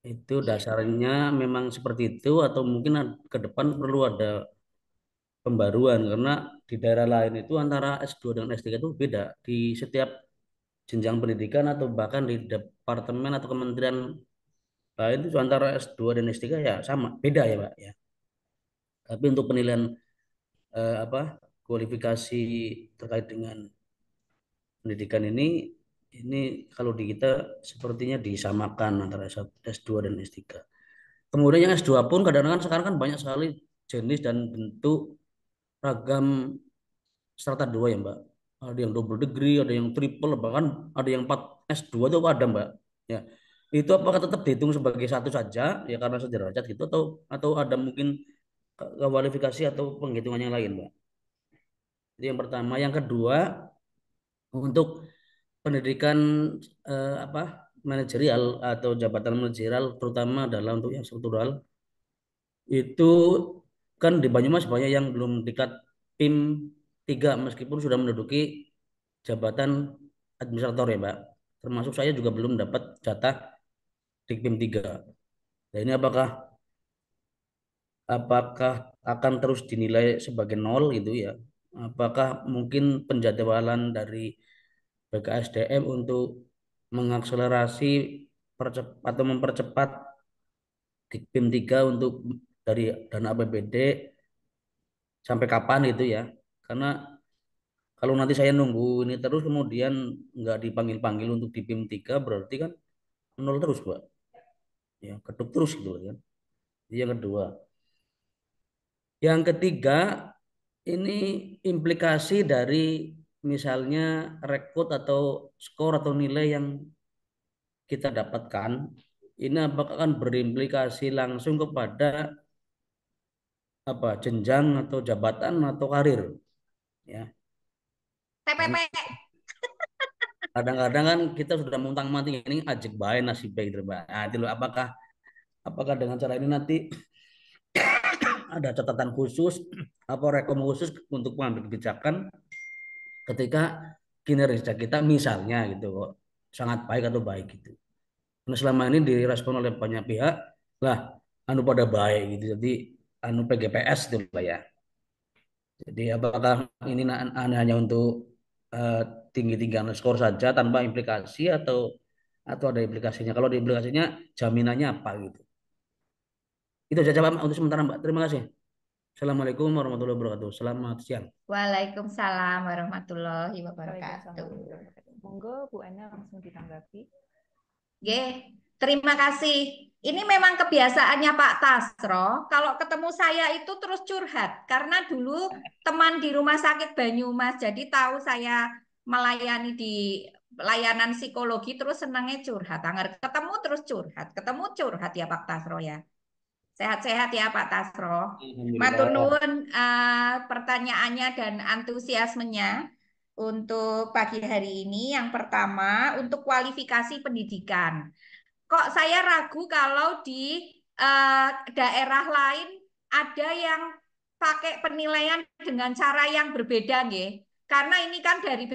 Itu dasarnya memang seperti itu atau mungkin ke depan perlu ada pembaruan karena di daerah lain itu antara S2 dan S3 itu beda di setiap jenjang pendidikan atau bahkan di departemen atau kementerian lain itu antara S2 dan S3 ya sama, beda ya Pak ya. Tapi untuk penilaian kualifikasi terkait dengan pendidikan ini kalau di kita sepertinya disamakan antara S2 dan S3. Kemudian yang S2 pun kadang-kadang sekarang kan banyak sekali jenis dan bentuk ragam strata 2 ya Mbak. Ada yang double degree, ada yang triple, bahkan ada yang 4 S2 itu ada Mbak. Ya. Itu apakah tetap dihitung sebagai satu saja ya karena sederajat gitu atau ada mungkin kualifikasi atau penghitungan yang lain, Mbak? Itu yang pertama. Yang kedua, untuk pendidikan apa manajerial atau jabatan manajerial, terutama adalah untuk yang struktural, itu kan di Banyumas banyak yang belum tingkat PIM 3 meskipun sudah menduduki jabatan administrator ya Mbak. Termasuk saya juga belum dapat jatah di PIM 3. Nah, ini apakah akan terus dinilai sebagai nol gitu ya? Apakah mungkin penjadwalan dari BKSDM untuk mengakselerasi atau mempercepat di PIM 3 untuk dari dana APBD sampai kapan itu ya? Karena kalau nanti saya nunggu ini terus kemudian nggak dipanggil-panggil untuk di PIM 3 berarti kan nol terus, Pak. Ya, ketuk terus gitu kan. Itu yang kedua. Yang ketiga, ini implikasi dari misalnya rekrut atau skor atau nilai yang kita dapatkan, ini apakah akan berimplikasi langsung kepada apa jenjang atau jabatan atau karir ya. Karena
TPP.
kadang-kadang kan kita sudah muntang-manting ini ajak baik nasib baik gitu, Mbak. Nah, itu loh, apakah dengan cara ini nanti ada catatan khusus atau rekom khusus untuk mengambil kebijakan ketika kinerja kita misalnya gitu kok sangat baik atau baik gitu. Nah, selama ini direspon oleh banyak pihak lah anu pada baik gitu. Jadi anu PGPS itu Pak ya. Jadi apakah ini hanya untuk eh, tinggi-tinggian skor saja tanpa implikasi atau ada implikasinya? Kalau ada implikasinya jaminannya apa gitu? Itu saja Pak untuk sementara Mbak. Terima kasih. Assalamualaikum warahmatullahi wabarakatuh. Selamat siang.
Waalaikumsalam warahmatullahi
Waalaikumsalam
wabarakatuh.
warahmatullahi wabarakatuh. Monggo Bu Ana langsung ditanggapi.
Oke, terima kasih. Ini memang kebiasaannya Pak Tasro. Kalau ketemu saya itu terus curhat. Karena dulu teman di rumah sakit Banyumas. Jadi tahu saya melayani di layanan psikologi terus senangnya curhat. Angger ketemu terus curhat. Ketemu curhat ya Pak Tasro ya. Sehat-sehat ya Pak Tasro. Matur
Alhamdulillah.
nuwun pertanyaannya dan antusiasmenya untuk pagi hari ini. Yang pertama, untuk kualifikasi pendidikan. Kok saya ragu kalau di daerah lain ada yang pakai penilaian dengan cara yang berbeda, nggih. Karena ini kan dari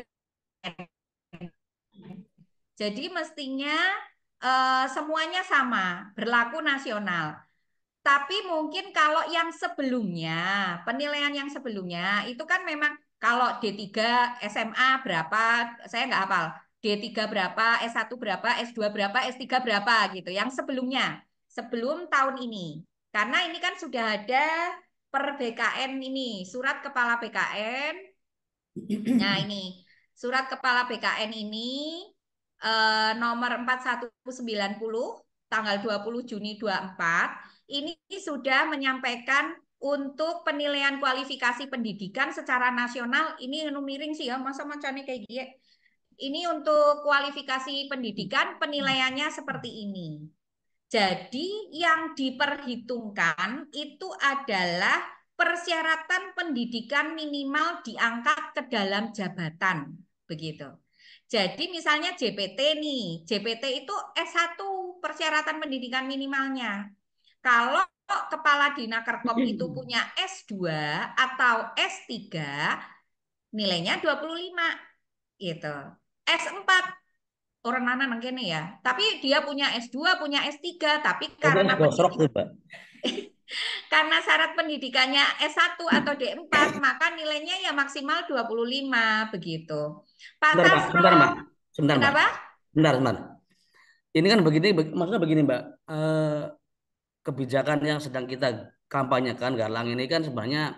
jadi mestinya semuanya sama, berlaku nasional. Tapi mungkin kalau yang sebelumnya, penilaian yang sebelumnya itu kan memang kalau D3 SMA berapa, saya nggak hafal. D3 berapa, S1 berapa, S2 berapa, S3 berapa gitu. Yang sebelumnya, sebelum tahun ini. Karena ini kan sudah ada per BKN ini, surat kepala BKN. Nah ini, surat kepala BKN ini nomor 4190 tanggal 20 Juni 24 ini sudah menyampaikan untuk penilaian kualifikasi pendidikan secara nasional ini miring sih ya masa macamnya kayak gini. Ini untuk kualifikasi pendidikan penilaiannya seperti ini. Jadi yang diperhitungkan itu adalah persyaratan pendidikan minimal diangkat ke dalam jabatan begitu. Jadi misalnya JPT nih, JPT itu S1 persyaratan pendidikan minimalnya. Kalau kepala Dinakerkop itu punya S2 atau S3, nilainya 25 gitu. S4 orang nana nengkene ya. Tapi dia punya S2, punya S3, tapi
Itu
karena
gosrok tuh, Pak.
karena syarat pendidikannya S1 atau D4, maka nilainya ya maksimal 25 begitu. Pak
Sebentar, Pak.
Tasro,
Sebentar, Mbak. Sebentar, Mbak.
kenapa?
Sebentar, sebentar. Ini kan begini, maksudnya begini, Mbak. Kebijakan yang sedang kita kampanyekan galang ini kan sebenarnya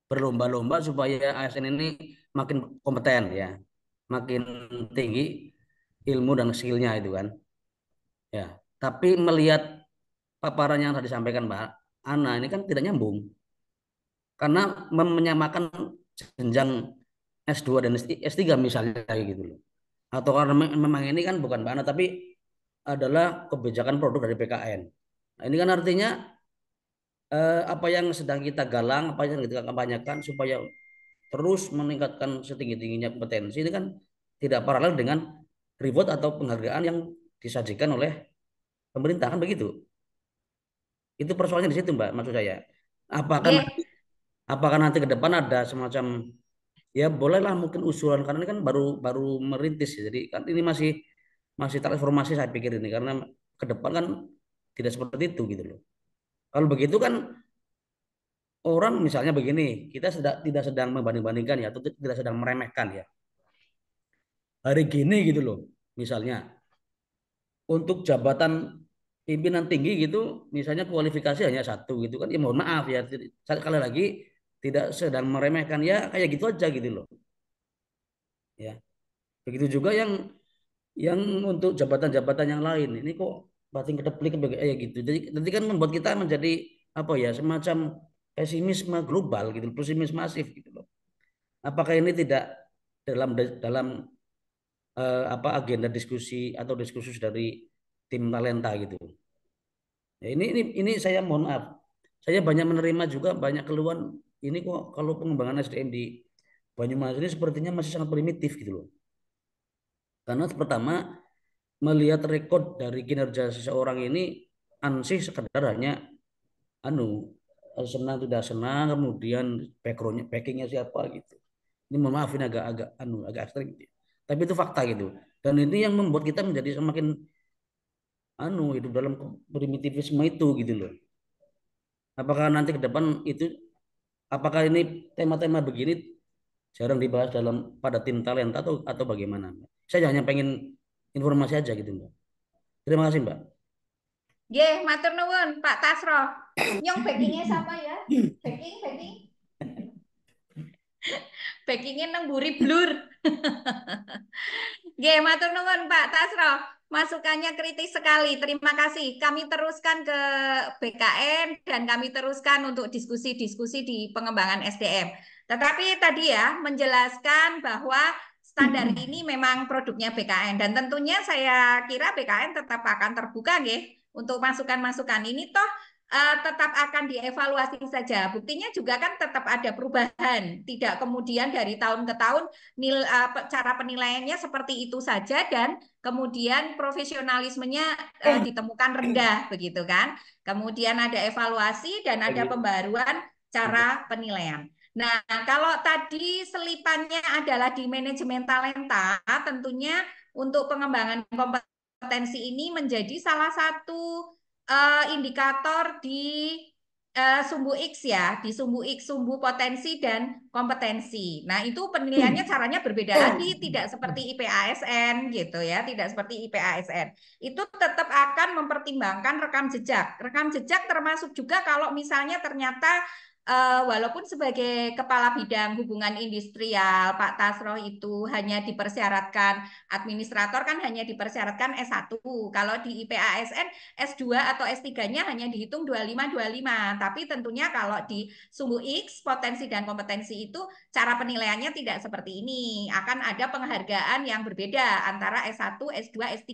berlomba-lomba supaya ASN ini makin kompeten ya, makin tinggi ilmu dan skillnya itu kan. Ya, tapi melihat paparan yang tadi disampaikan Mbak Ana ini kan tidak nyambung karena menyamakan jenjang S2 dan S3 misalnya kayak gitu loh. Atau karena memang ini kan bukan Mbak Ana tapi adalah kebijakan produk dari PKN. Nah, ini kan artinya apa yang sedang kita galang, apa yang kita kampanyekan supaya terus meningkatkan setinggi-tingginya kompetensi ini kan tidak paralel dengan reward atau penghargaan yang disajikan oleh pemerintah kan begitu. Itu persoalannya di situ Mbak, maksud saya. Apakah
Nggih.
apakah nanti ke depan ada semacam ya bolehlah mungkin usulan karena ini kan baru baru merintis ya. Jadi kan ini masih masih transformasi saya pikir ini karena ke depan kan tidak seperti itu gitu loh. Kalau begitu kan orang misalnya begini, kita tidak sedang membanding-bandingkan ya atau tidak sedang meremehkan ya. Hari gini gitu loh. Misalnya untuk jabatan pimpinan tinggi gitu misalnya kualifikasi hanya satu gitu kan ya mohon maaf ya sekali lagi tidak sedang meremehkan ya kayak gitu aja gitu loh ya begitu juga yang untuk jabatan-jabatan yang lain ini kok batin kedeplik kayak gitu jadi nanti kan membuat kita menjadi apa ya semacam pesimisme global gitu pesimis masif gitu loh apakah ini tidak dalam dalam apa agenda diskusi atau diskursus dari tim talenta gitu. Ya, ini saya mohon maaf. Saya banyak menerima juga banyak keluhan ini kok kalau pengembangan SDM di Banyumas ini sepertinya masih sangat primitif gitu loh. Karena pertama melihat rekod dari kinerja seseorang ini ansih sekedar hanya anu senang tidak senang kemudian backingnya siapa gitu. Ini mohon maaf ini agak agak ekstrim gitu. Tapi itu fakta gitu. Dan ini yang membuat kita menjadi semakin hidup dalam primitivisme itu gitu loh. Apakah nanti ke depan itu apakah ini tema-tema begini jarang dibahas dalam pada tim talenta atau bagaimana? Saya hanya pengen informasi aja gitu Mbak. Terima kasih Mbak.
Nggih, matur nuwun Pak Tasro. Nyong backingnya sama ya. Backing. Backingnya nemburi blur. Nggih, matur nuwun Pak Tasro. Masukannya kritis sekali. Terima kasih. Kami teruskan ke BKN dan kami teruskan untuk diskusi-diskusi di pengembangan SDM. Tetapi tadi ya menjelaskan bahwa standar ini memang produknya BKN dan tentunya saya kira BKN tetap akan terbuka nggih untuk masukan-masukan ini toh tetap akan dievaluasi saja. Buktinya juga kan tetap ada perubahan, tidak kemudian dari tahun ke tahun cara penilaiannya seperti itu saja dan kemudian profesionalismenya ditemukan rendah begitu kan. Kemudian ada evaluasi dan ada pembaruan cara penilaian. Nah, kalau tadi selipannya adalah di manajemen talenta, tentunya untuk pengembangan kompetensi ini menjadi salah satu indikator di sumbu X ya, di sumbu X, sumbu potensi dan kompetensi. Nah, itu penilaiannya caranya berbeda lagi, tidak seperti IPASN gitu ya, tidak seperti IPASN. Itu tetap akan mempertimbangkan rekam jejak. Rekam jejak termasuk juga kalau misalnya ternyata walaupun sebagai kepala bidang hubungan industrial, Pak Tasroh itu hanya dipersyaratkan administrator kan hanya dipersyaratkan S1. Kalau di IPASN S2 atau S3-nya hanya dihitung 25-25. Tapi tentunya kalau di sumbu X, potensi dan kompetensi itu cara penilaiannya tidak seperti ini. Akan ada penghargaan yang berbeda antara S1, S2, S3.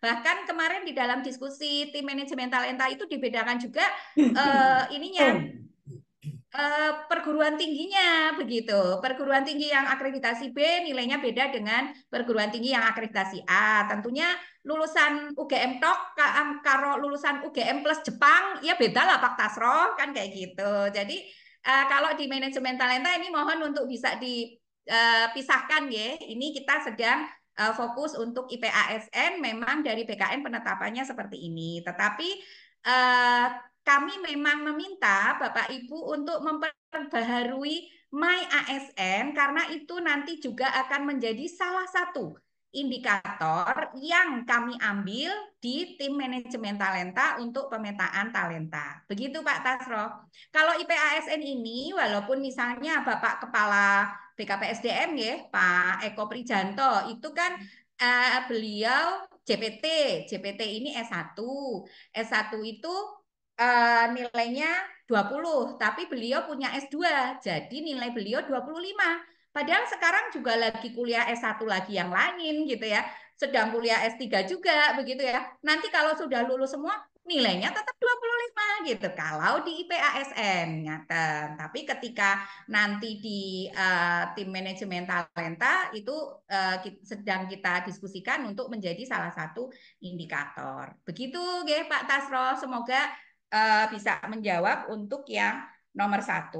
Bahkan kemarin di dalam diskusi tim manajemen talenta itu dibedakan juga ininya perguruan tingginya begitu. Perguruan tinggi yang akreditasi B nilainya beda dengan perguruan tinggi yang akreditasi A. Tentunya lulusan UGM TOK karo lulusan UGM plus Jepang ya beda lah Pak Tasro kan kayak gitu. Jadi kalau di manajemen talenta ini mohon untuk bisa dipisahkan ya. Ini kita sedang fokus untuk IPASN memang dari BKN penetapannya seperti ini. Tetapi kami memang meminta Bapak Ibu untuk memperbaharui My ASN karena itu nanti juga akan menjadi salah satu indikator yang kami ambil di tim manajemen talenta untuk pemetaan talenta. Begitu Pak Tasro. Kalau IPASN ini walaupun misalnya Bapak Kepala BKPSDM ya, Pak Eko Prijanto itu kan beliau JPT ini S1. S1 itu nilainya 20, tapi beliau punya S2, jadi nilai beliau 25. Padahal sekarang juga lagi kuliah S1 lagi yang lain gitu ya. sedang kuliah S3 juga begitu ya. Nanti kalau sudah lulus semua nilainya tetap 25 gitu kalau di IPASN nyata. Tapi ketika nanti di tim manajemen talenta itu sedang kita diskusikan untuk menjadi salah satu indikator. Begitu nggih Pak Tasro, semoga bisa menjawab untuk yang nomor 1.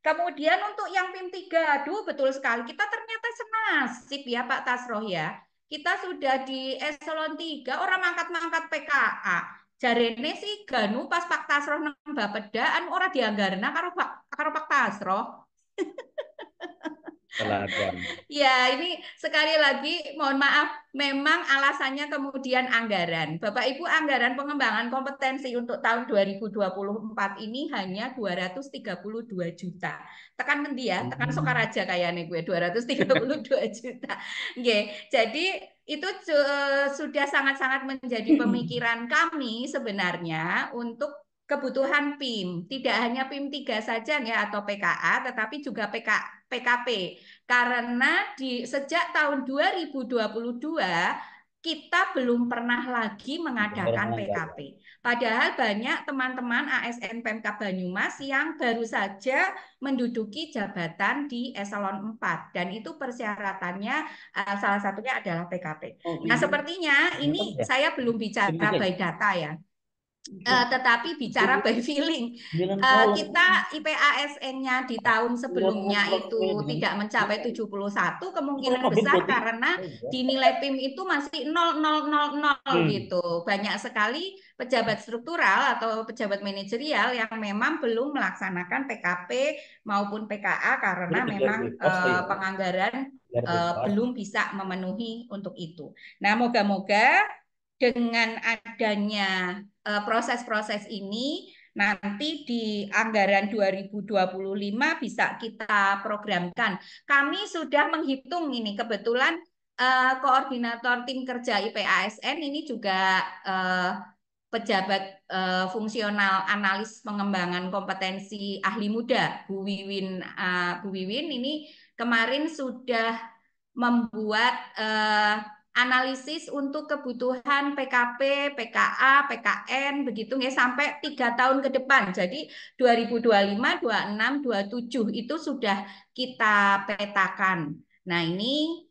Kemudian untuk yang PIM 3, aduh betul sekali. Kita ternyata senasib ya Pak Tasroh ya. Kita sudah di eselon 3, orang mangkat-mangkat PKA. Jarene sih Ganu pas Pak Tasroh nambah pedaan orang dianggarna karo Pak Tasroh. Ya, ini sekali lagi mohon maaf, memang alasannya kemudian anggaran. Bapak Ibu, anggaran pengembangan kompetensi untuk tahun 2024 ini hanya 232 juta. Tekan ngendi ya? Tekan Sokaraja kayaknya gue 232 juta. Oke, jadi itu sudah sangat-sangat menjadi pemikiran kami sebenarnya untuk kebutuhan PIM. Tidak hanya PIM 3 saja ya atau PKA, tetapi juga PKP. Karena sejak tahun 2022 kita belum pernah lagi mengadakan PKP. Padahal banyak teman-teman ASN Pemkab Banyumas yang baru saja menduduki jabatan di eselon 4 dan itu persyaratannya salah satunya adalah PKP. Nah, sepertinya ini saya belum bicara by data ya. Tetapi bicara by feeling, kita IPASN-nya di tahun sebelumnya itu tidak mencapai 71, kemungkinan besar karena di nilai PIM itu masih 0,000 gitu. Banyak sekali pejabat struktural atau pejabat manajerial yang memang belum melaksanakan PKP maupun PKA karena memang penganggaran belum bisa memenuhi untuk itu. Nah, moga-moga dengan adanya proses-proses ini nanti di anggaran 2025 bisa kita programkan. Kami sudah menghitung ini, kebetulan koordinator tim kerja IPASN ini juga pejabat fungsional analis pengembangan kompetensi ahli muda, Bu Wiwin ini kemarin sudah membuat analisis untuk kebutuhan PKP, PKA, PKN begitu ya sampai 3 tahun ke depan. Jadi 2025, 26, 27 itu sudah kita petakan. Nah, ini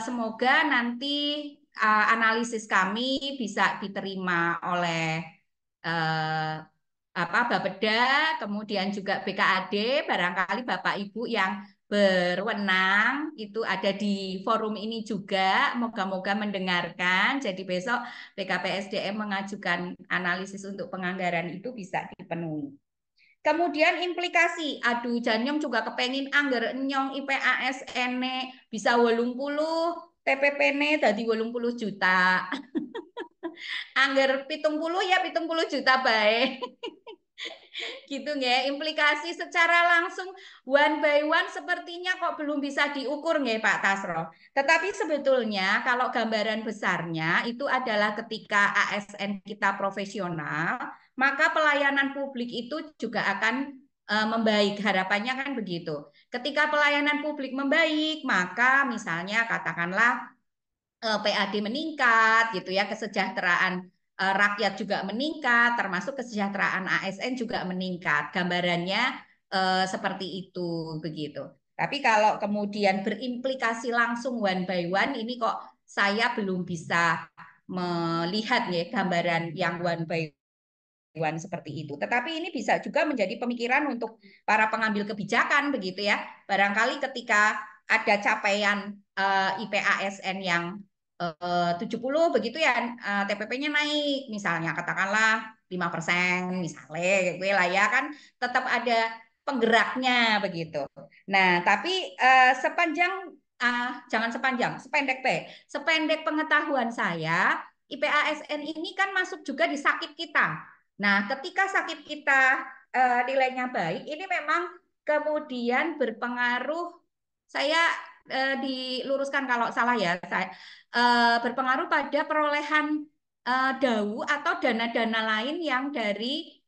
semoga nanti analisis kami bisa diterima oleh Bapeda, kemudian juga BKAD, barangkali Bapak Ibu yang berwenang itu ada di forum ini juga, moga-moga mendengarkan. Jadi besok BKPSDM mengajukan analisis untuk penganggaran itu bisa dipenuhi. Kemudian implikasi, aduh Janyong juga kepengin anggar nyong IPASN bisa 80, TPP-ne tadi 80 juta. Anggar 70 ya 70 juta baik. Gitu nggak, implikasi secara langsung one by one sepertinya kok belum bisa diukur nggak Pak Tasro. Tetapi sebetulnya kalau gambaran besarnya itu adalah ketika ASN kita profesional, maka pelayanan publik itu juga akan membaik, harapannya kan begitu. Ketika pelayanan publik membaik, maka misalnya katakanlah PAD meningkat gitu ya, kesejahteraan rakyat juga meningkat, termasuk kesejahteraan ASN juga meningkat. Gambarannya seperti itu begitu. Tapi kalau kemudian berimplikasi langsung one by one, ini kok saya belum bisa melihat ya gambaran yang one by one seperti itu. Tetapi ini bisa juga menjadi pemikiran untuk para pengambil kebijakan begitu ya. Barangkali ketika ada capaian IPASN yang 70 begitu ya, TPP-nya naik misalnya katakanlah 5% misalnya gue lah ya kan tetap ada penggeraknya begitu. Nah, tapi sependek pengetahuan saya IPASN ini kan masuk juga di sakit kita. Nah, ketika sakit kita nilainya baik, ini memang kemudian berpengaruh, saya diluruskan kalau salah ya, saya berpengaruh pada perolehan DAU atau dana-dana lain yang dari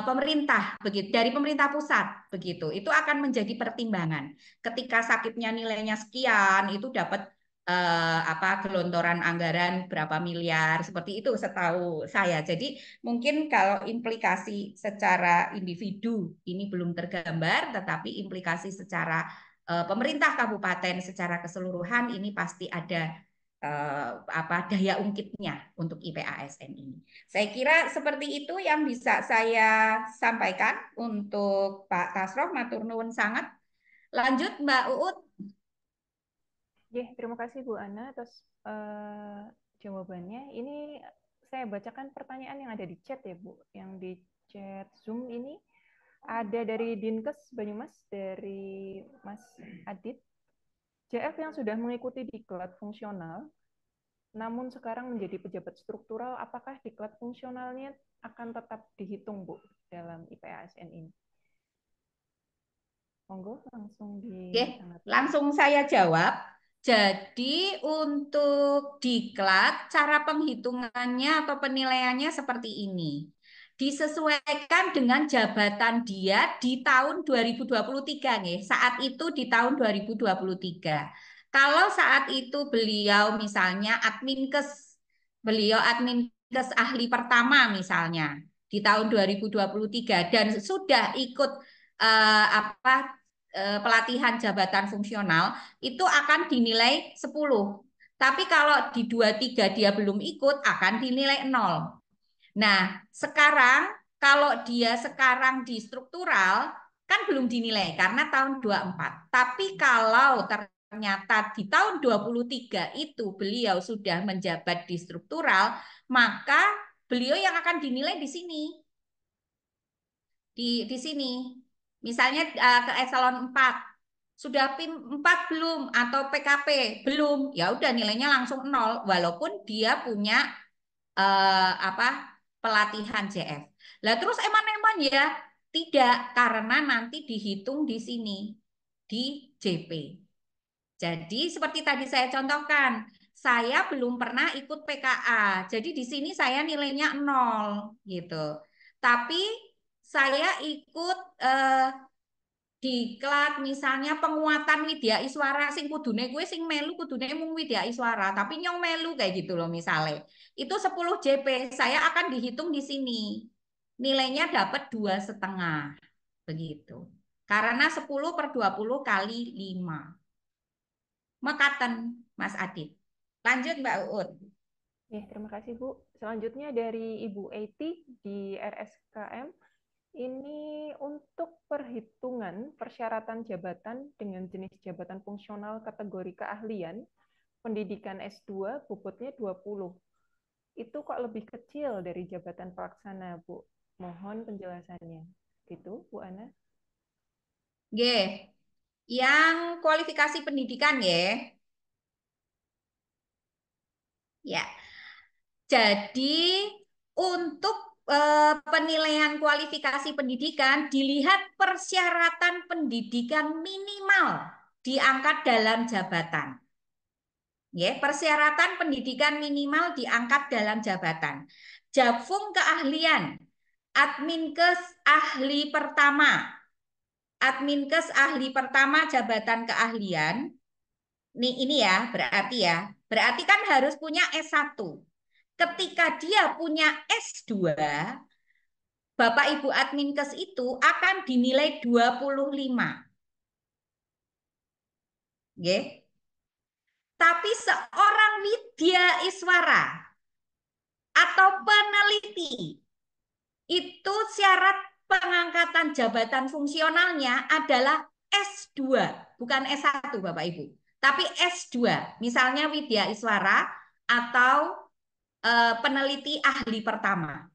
pemerintah begitu, dari pemerintah pusat begitu. Itu akan menjadi pertimbangan. Ketika sakitnya nilainya sekian, itu dapat gelontoran anggaran berapa miliar seperti itu setahu saya. Jadi mungkin kalau implikasi secara individu ini belum tergambar, tetapi implikasi secara pemerintah kabupaten secara keseluruhan ini pasti ada daya ungkitnya untuk IPASN ini. Saya kira seperti itu yang bisa saya sampaikan untuk Pak Kasroh. Matur nuwun sangat. Lanjut Mbak Uut.
Terima kasih Bu Ana atas jawabannya. Ini saya bacakan pertanyaan yang ada di chat ya Bu. Yang di chat Zoom ini ada dari Dinkes Banyumas, dari Mas Adit. JF yang sudah mengikuti diklat fungsional, namun sekarang menjadi pejabat struktural, apakah diklat fungsionalnya akan tetap dihitung Bu dalam IPASN ini? Monggo langsung
ditanggapi. Langsung saya jawab. Jadi untuk diklat cara penghitungannya atau penilaiannya seperti ini. Disesuaikan dengan jabatan dia di tahun 2023 nih. Saat itu di tahun 2023. Kalau saat itu beliau misalnya beliau adminkes ahli pertama misalnya di tahun 2023 dan sudah ikut pelatihan jabatan fungsional itu akan dinilai 10. Tapi kalau di 23 dia belum ikut akan dinilai 0. Nah, sekarang kalau dia sekarang di struktural kan belum dinilai karena tahun 24. Tapi kalau ternyata di tahun 23 itu beliau sudah menjabat di struktural, maka beliau yang akan dinilai di sini. Di sini. Misalnya ke eselon 4. Sudah PIM 4 belum atau PKP belum? Ya udah nilainya langsung 0 walaupun dia punya pelatihan JF. Lah terus eman-eman ya tidak, karena nanti dihitung di sini di JP. Jadi seperti tadi saya contohkan, saya belum pernah ikut PKA. Jadi di sini saya nilainya 0 gitu. Tapi saya ikut diklat misalnya penguatan Widya Iswara sing kudune gue sing melu kudune mung Widya Iswara tapi nyong melu kayak gitu loh misalnya. Itu 10 JP, saya akan dihitung di sini. Nilainya dapat 2,5 begitu. Karena 10 per 20 kali 5. Mekaten Mas Adit. Lanjut Mbak Uut.
Terima kasih Bu. Selanjutnya dari Ibu Eti di RSKM. Ini untuk perhitungan persyaratan jabatan dengan jenis jabatan fungsional kategori keahlian, pendidikan S2 bobotnya 20. Itu kok lebih kecil dari jabatan pelaksana, Bu? Mohon penjelasannya. Gitu, Bu Ana.
Yang kualifikasi pendidikan ya. Jadi untuk penilaian kualifikasi pendidikan dilihat persyaratan pendidikan minimal diangkat dalam jabatan. Persyaratan pendidikan minimal diangkat dalam jabatan. Jabfung keahlian, adminkes ahli pertama. Adminkes ahli pertama jabatan keahlian. Ini ya, berarti kan harus punya S1. Ketika dia punya S2, Bapak Ibu adminkes itu akan dinilai 25. Tapi seorang Widya Iswara atau peneliti itu syarat pengangkatan jabatan fungsionalnya adalah S2, bukan S1 Bapak Ibu, tapi S2. Misalnya Widya Iswara atau peneliti ahli pertama.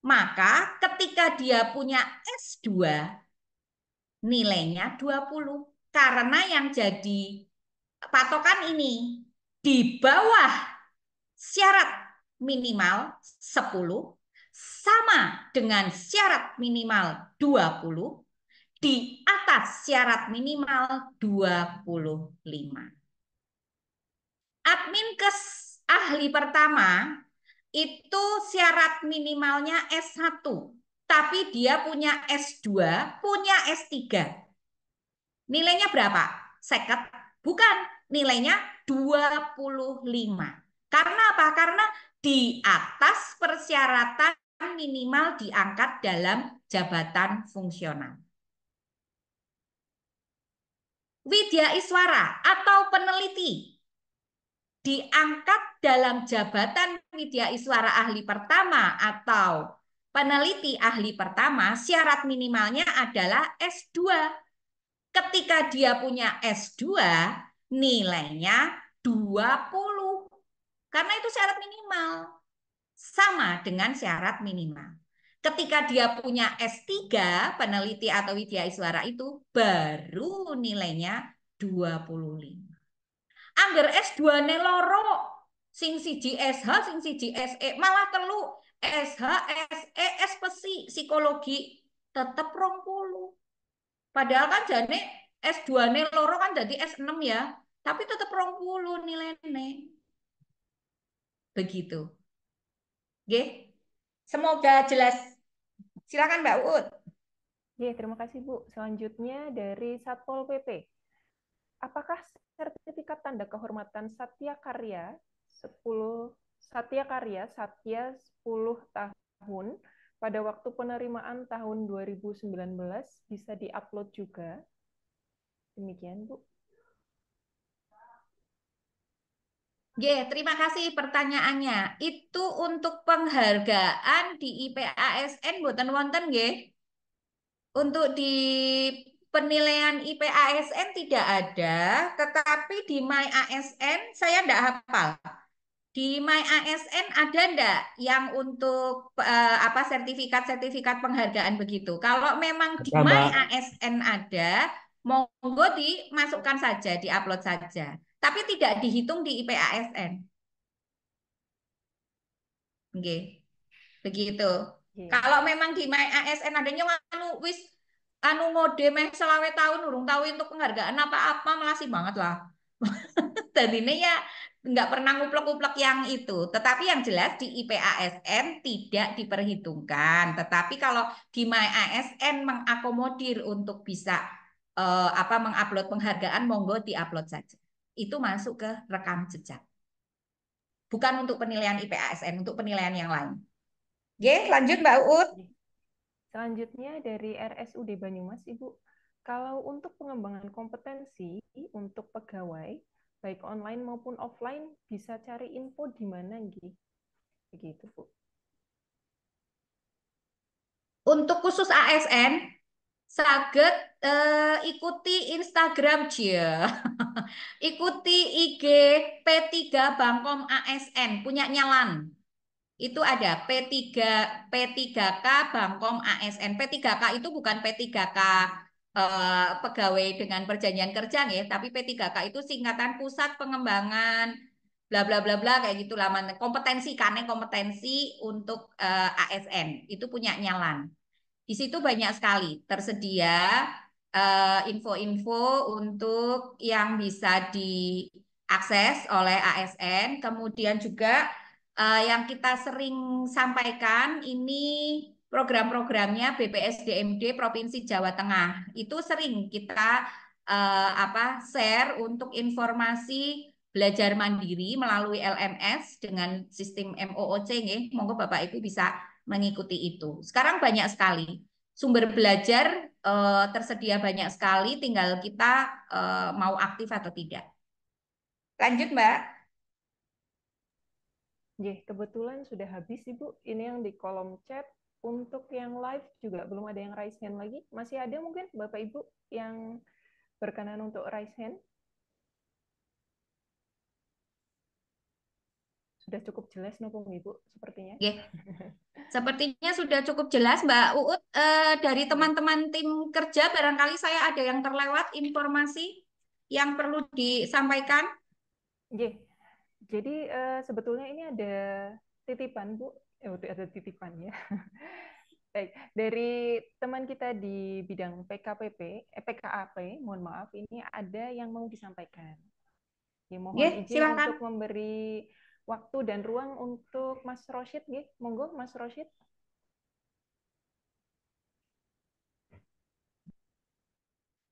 Maka ketika dia punya S2 nilainya 20. Karena yang jadi patokan ini di bawah syarat minimal 10 sama dengan syarat minimal 20, di atas syarat minimal 25. Adminkes ahli pertama itu syarat minimalnya S1, tapi dia punya S2, punya S3. Nilainya berapa? 50? Bukan, nilainya 25. Karena apa? Karena di atas persyaratan minimal diangkat dalam jabatan fungsional. Widya Iswara atau peneliti diangkat dalam jabatan Widya Iswara ahli pertama atau peneliti ahli pertama, syarat minimalnya adalah S2. Ketika dia punya S2, nilainya 20. Karena itu syarat minimal. Sama dengan syarat minimal. Ketika dia punya S3, peneliti atau Widya Iswara itu baru nilainya 25. Angger S2 ne loro, sing siji SH, sing siji SE, malah telu SH, SE, SPSI, psikologi, tetep 20. Padahal kan jane S2 ne loro kan jadi S6 ya, tapi tetep 20 nilainya. Begitu. Oke. Semoga jelas. Silakan Mbak Uut.
Terima kasih Bu. Selanjutnya dari Satpol PP. Apakah sertifikat tanda kehormatan Satya Karya 10 Satya 10 tahun pada waktu penerimaan tahun 2019 bisa diupload juga? Demikian, Bu.
Terima kasih pertanyaannya. Itu untuk penghargaan di IPASN mboten wonten nggih. Untuk di penilaian IPASN tidak ada, tetapi di MyASN saya tidak hafal. Di MyASN ada enggak yang untuk apa sertifikat-sertifikat penghargaan begitu? Kalau memang di
Ada, Mbak.
MyASN ada, monggo dimasukkan saja, diupload saja. Tapi tidak dihitung di IPASN. Oke. Begitu. Kalau memang di MyASN adanya wis ngode meh selawe tahun urung tahu untuk penghargaan apa-apa masih banget lah. Dan ini ya nggak pernah nguplek-nguplek yang itu. Tetapi yang jelas di IPASN tidak diperhitungkan. Tetapi kalau di MyASN mengakomodir untuk bisa mengupload penghargaan, monggo diupload saja. Itu masuk ke rekam jejak. Bukan untuk penilaian IPASN, untuk penilaian yang lain. Lanjut Mbak Uut.
Selanjutnya dari RSUD Banyumas, Ibu. Kalau untuk pengembangan kompetensi untuk pegawai, baik online maupun offline, bisa cari info di mana, Nggih? Begitu, Bu.
Untuk khusus ASN, saged ikuti Instagram dia. Ikuti IG P3 Bangkom ASN, punya Nyalan. Itu ada P3K Bangkom ASN. P3K itu bukan P3K pegawai dengan perjanjian kerja ya, tapi P3K itu singkatan Pusat Pengembangan bla bla bla bla kayak gitu lah, kompetensi untuk ASN itu punya Nyalan. Di situ banyak sekali tersedia info-info untuk yang bisa diakses oleh ASN. Kemudian juga yang kita sering sampaikan ini program-programnya BPSDMD Provinsi Jawa Tengah. Itu sering kita share untuk informasi belajar mandiri melalui LMS dengan sistem MOOC nih. Monggo Bapak Ibu bisa mengikuti itu. Sekarang banyak sekali sumber belajar tersedia banyak sekali, tinggal kita mau aktif atau tidak. Lanjut Mbak.
Kebetulan sudah habis Ibu. Ini yang di kolom chat. Untuk yang live juga belum ada yang raise hand lagi. Masih ada mungkin Bapak Ibu yang berkenan untuk raise hand? Sudah cukup jelas nopung Ibu sepertinya.
Sepertinya sudah cukup jelas Mbak Uut. Dari teman-teman tim kerja barangkali saya ada yang terlewat informasi yang perlu disampaikan.
Jadi sebetulnya ini ada titipan Bu. Ada titipan ya. Baik, dari teman kita di bidang PKAP, mohon maaf, ini ada yang mau disampaikan. Mohon izin
silakan.
untuk memberi waktu dan ruang untuk Mas Rosyid, monggo Mas Rosyid.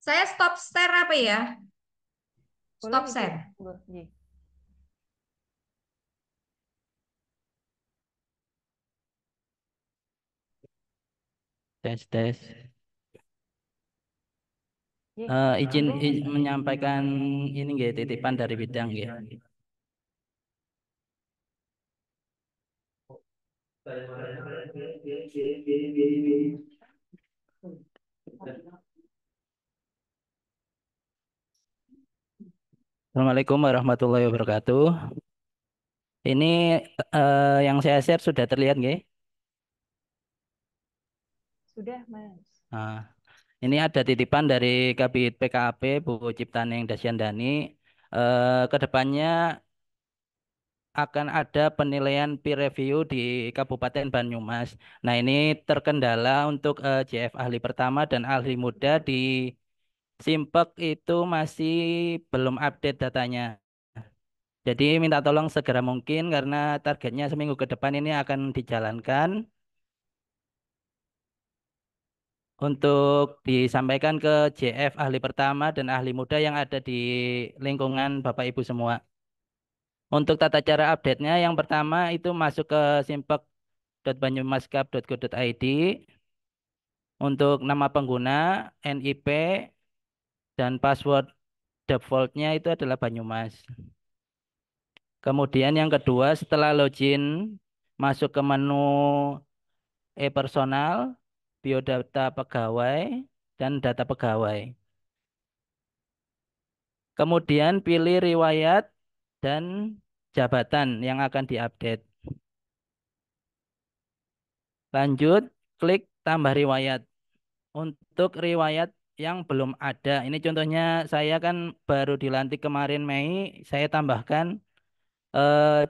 Saya stop share apa ya?
Boleh,
Stop share.
Tes, tes.
Ye,
Izin
monggo, Mas.
menyampaikan ini nggih titipan dari bidang nggih. Assalamualaikum warahmatullahi wabarakatuh. Ini yang saya share sudah terlihat nggih?
Sudah, Mas.
Nah, ini ada titipan dari Kabid PKAP Bu Ciptaning Dasyandani. Kedepannya akan ada penilaian peer review di Kabupaten Banyumas. Nah, ini terkendala untuk JF ahli pertama dan ahli muda di Simpek itu masih belum update datanya. Jadi minta tolong segera mungkin karena targetnya seminggu ke depan ini akan dijalankan untuk disampaikan ke JF ahli pertama dan ahli muda yang ada di lingkungan Bapak Ibu semua. Untuk tata cara update-nya yang pertama itu masuk ke simpek.banyumaskap.go.id. Untuk nama pengguna, NIP, dan password defaultnya itu adalah Banyumas. Kemudian yang kedua setelah login masuk ke menu e-personal, biodata pegawai, dan data pegawai. Kemudian pilih riwayat dan jabatan yang akan diupdate. Lanjut, klik tambah riwayat. Untuk riwayat yang belum ada, ini contohnya saya kan baru dilantik kemarin Mei, saya tambahkan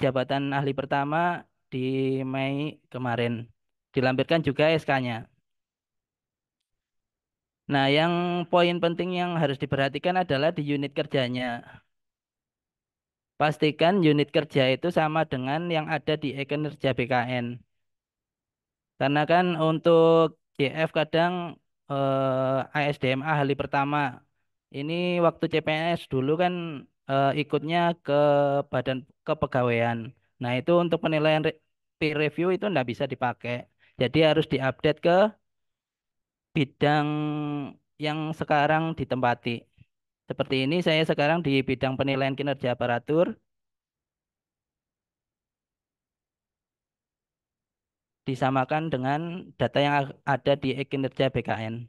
jabatan ahli pertama di Mei kemarin. Dilampirkan juga SK-nya. Nah, yang poin penting yang harus diperhatikan adalah di unit kerjanya. Pastikan unit kerja itu sama dengan yang ada di e-kinerja BKN. Karena kan untuk JF kadang ASDM ahli pertama. Ini waktu CPNS dulu kan ikutnya ke badan kepegawaian. Nah, itu untuk penilaian peer review itu nggak bisa dipakai. Jadi harus diupdate ke bidang yang sekarang ditempati. Seperti ini saya sekarang di bidang penilaian kinerja aparatur, disamakan dengan data yang ada di e-kinerja BKN.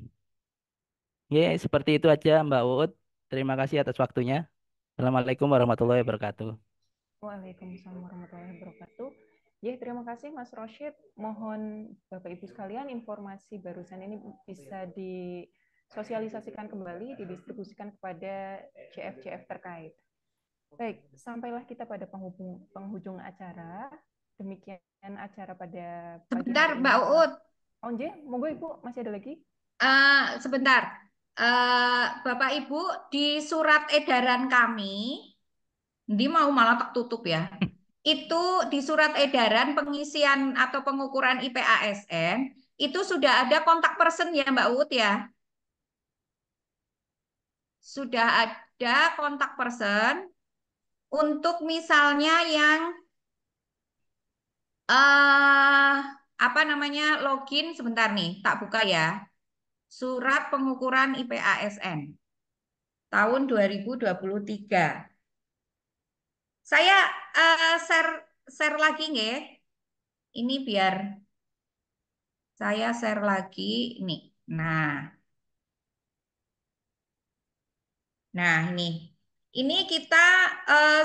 Ya, seperti itu aja Mbak Uut. Terima kasih atas waktunya. Assalamualaikum warahmatullahi wabarakatuh.
Waalaikumsalam warahmatullahi wabarakatuh. Ya, terima kasih Mas Rosyid. Mohon Bapak Ibu sekalian informasi barusan ini bisa disosialisasikan kembali, didistribusikan kepada CF-CF terkait. Baik, sampailah kita pada penghujung acara. Demikian acara pada pagi
Sebentar,
hari ini.
Mbak Uut.
Oh, nggih, monggo Ibu, masih ada lagi?
Sebentar. Bapak Ibu, di surat edaran kami, di mau malah tak tutup ya. Itu di surat edaran pengisian atau pengukuran IPASN, itu sudah ada kontak person ya Mbak Uut ya? Sudah ada kontak person untuk misalnya yang apa namanya login sebentar nih, tak buka ya. Surat pengukuran IPASN tahun 2023. Saya share share lagi nggih. Ini biar saya share lagi nih. Nah ini. Ini kita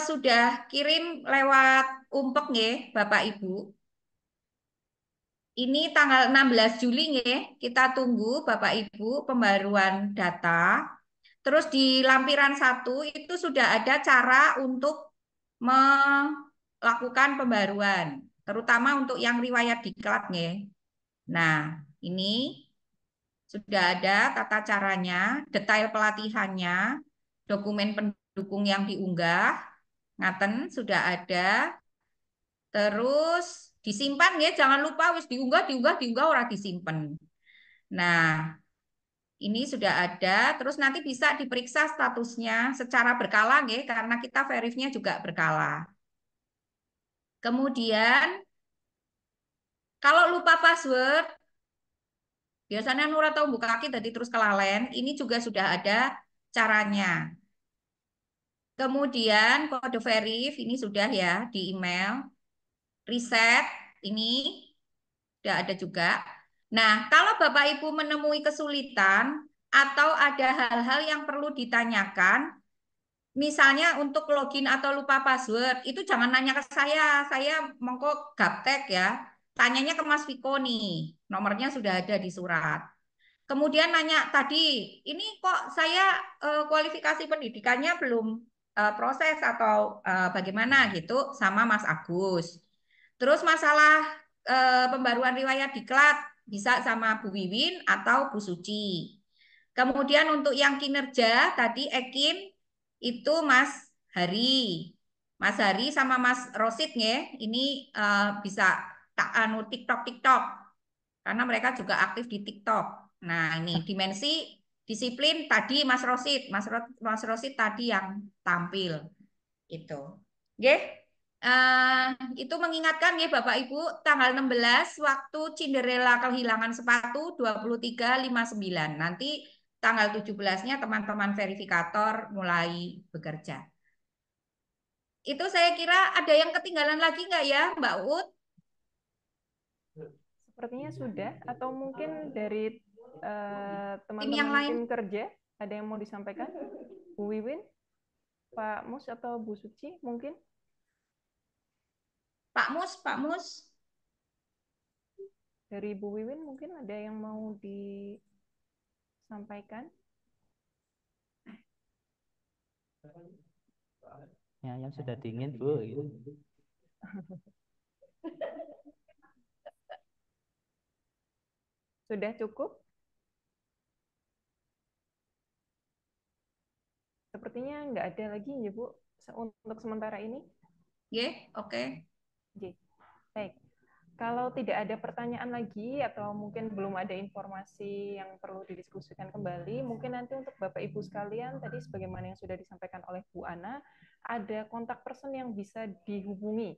sudah kirim lewat umpek nggih, Bapak Ibu. Ini tanggal 16 Juli nggih. Kita tunggu Bapak Ibu pembaruan data. Terus di lampiran 1 itu sudah ada cara untuk melakukan pembaruan, terutama untuk yang riwayat diklat nggih. Nah, ini sudah ada tata caranya, detail pelatihannya, dokumen pendukung yang diunggah, ngaten sudah ada. Terus disimpan ya, jangan lupa wis diunggah ora disimpan. Nah, ini sudah ada, terus nanti bisa diperiksa statusnya secara berkala nggih, karena kita verifnya juga berkala. Kemudian kalau lupa password Biasanya nur atau buka kaki tadi terus kelalen, ini juga sudah ada caranya. Kemudian kode verif ini sudah ya di email. Reset ini sudah ada juga. Nah, kalau Bapak Ibu menemui kesulitan atau ada hal-hal yang perlu ditanyakan, misalnya untuk login atau lupa password, itu jangan nanya ke saya. Saya mongko gaptek ya. Tanyanya ke Mas Viko nih. Nomornya sudah ada di surat. Kemudian nanya tadi, ini kok saya kualifikasi pendidikannya belum proses atau bagaimana gitu sama Mas Agus. Terus masalah pembaruan riwayat diklat bisa sama Bu Wiwin atau Bu Suci. Kemudian untuk yang kinerja tadi Ekin itu Mas Hari. Mas Hari sama Mas Rosid ya, ini bisa tak anu TikTok karena mereka juga aktif di TikTok. Nah, ini dimensi disiplin tadi Mas Rosid tadi yang tampil itu. Oke. Itu mengingatkan ya Bapak Ibu tanggal 16 waktu Cinderella kehilangan sepatu 23.59. Nanti tanggal 17-nya teman-teman verifikator mulai bekerja. Itu saya kira ada yang ketinggalan lagi nggak ya Mbak Ut?
Sepertinya sudah, atau mungkin dari
Tim yang
teman-teman
lain?
tim kerja ada yang mau disampaikan? Bu Wiwin, Pak Mus atau Bu Suci mungkin?
Pak Mus.
Dari Bu Wiwin mungkin ada yang mau disampaikan?
Ya, yang sudah dingin, Bu.
Sudah cukup? Sepertinya nggak ada lagi ya Bu untuk sementara ini.
Oke.
Baik. Kalau tidak ada pertanyaan lagi atau mungkin belum ada informasi yang perlu didiskusikan kembali, mungkin nanti untuk Bapak Ibu sekalian tadi sebagaimana yang sudah disampaikan oleh Bu Ana, ada kontak person yang bisa dihubungi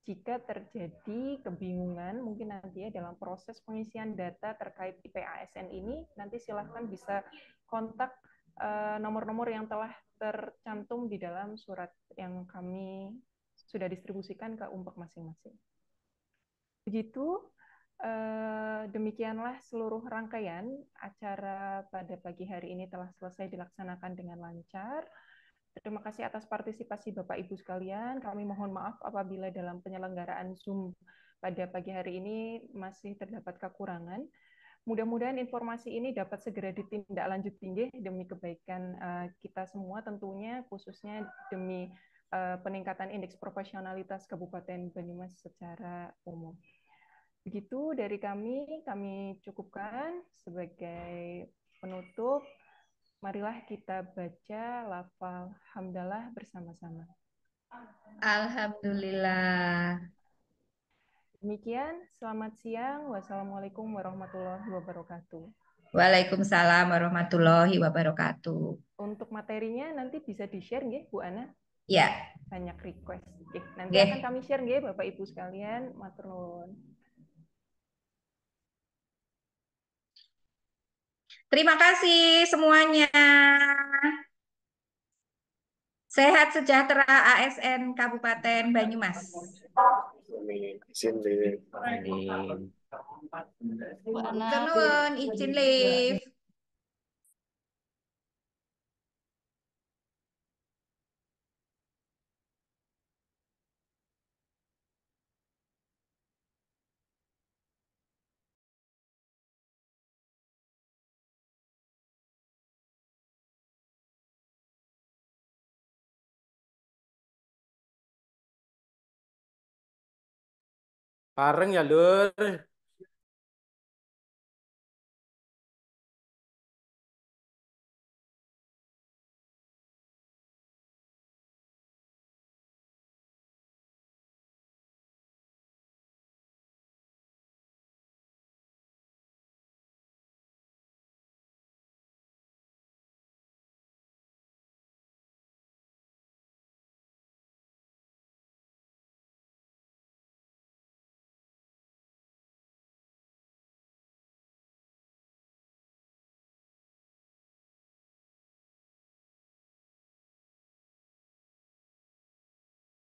jika terjadi kebingungan mungkin nanti ya dalam proses pengisian data terkait IPASN ini, nanti silahkan bisa kontak nomor-nomor yang telah tercantum di dalam surat yang kami sudah distribusikan ke umpuk masing-masing. Begitu, demikianlah seluruh rangkaian acara pada pagi hari ini telah selesai dilaksanakan dengan lancar. Terima kasih atas partisipasi Bapak Ibu sekalian. Kami mohon maaf apabila dalam penyelenggaraan Zoom pada pagi hari ini masih terdapat kekurangan. Mudah-mudahan informasi ini dapat segera ditindaklanjuti demi kebaikan kita semua tentunya, khususnya demi peningkatan indeks profesionalitas Kabupaten Banyumas secara umum. Begitu dari kami cukupkan sebagai penutup. Marilah kita baca lafal hamdalah bersama-sama.
Alhamdulillah.
Demikian, selamat siang. Wassalamualaikum warahmatullahi wabarakatuh.
Waalaikumsalam warahmatullahi wabarakatuh.
Untuk materinya nanti bisa di-share nggih, Bu Ana?
Ya.
Banyak request. Nanti akan kami share nggih Bapak Ibu sekalian. Matur nuwun.
Terima kasih semuanya. Sehat sejahtera ASN Kabupaten Banyumas. Nuwun, izin live.
Bareng ya, Lur.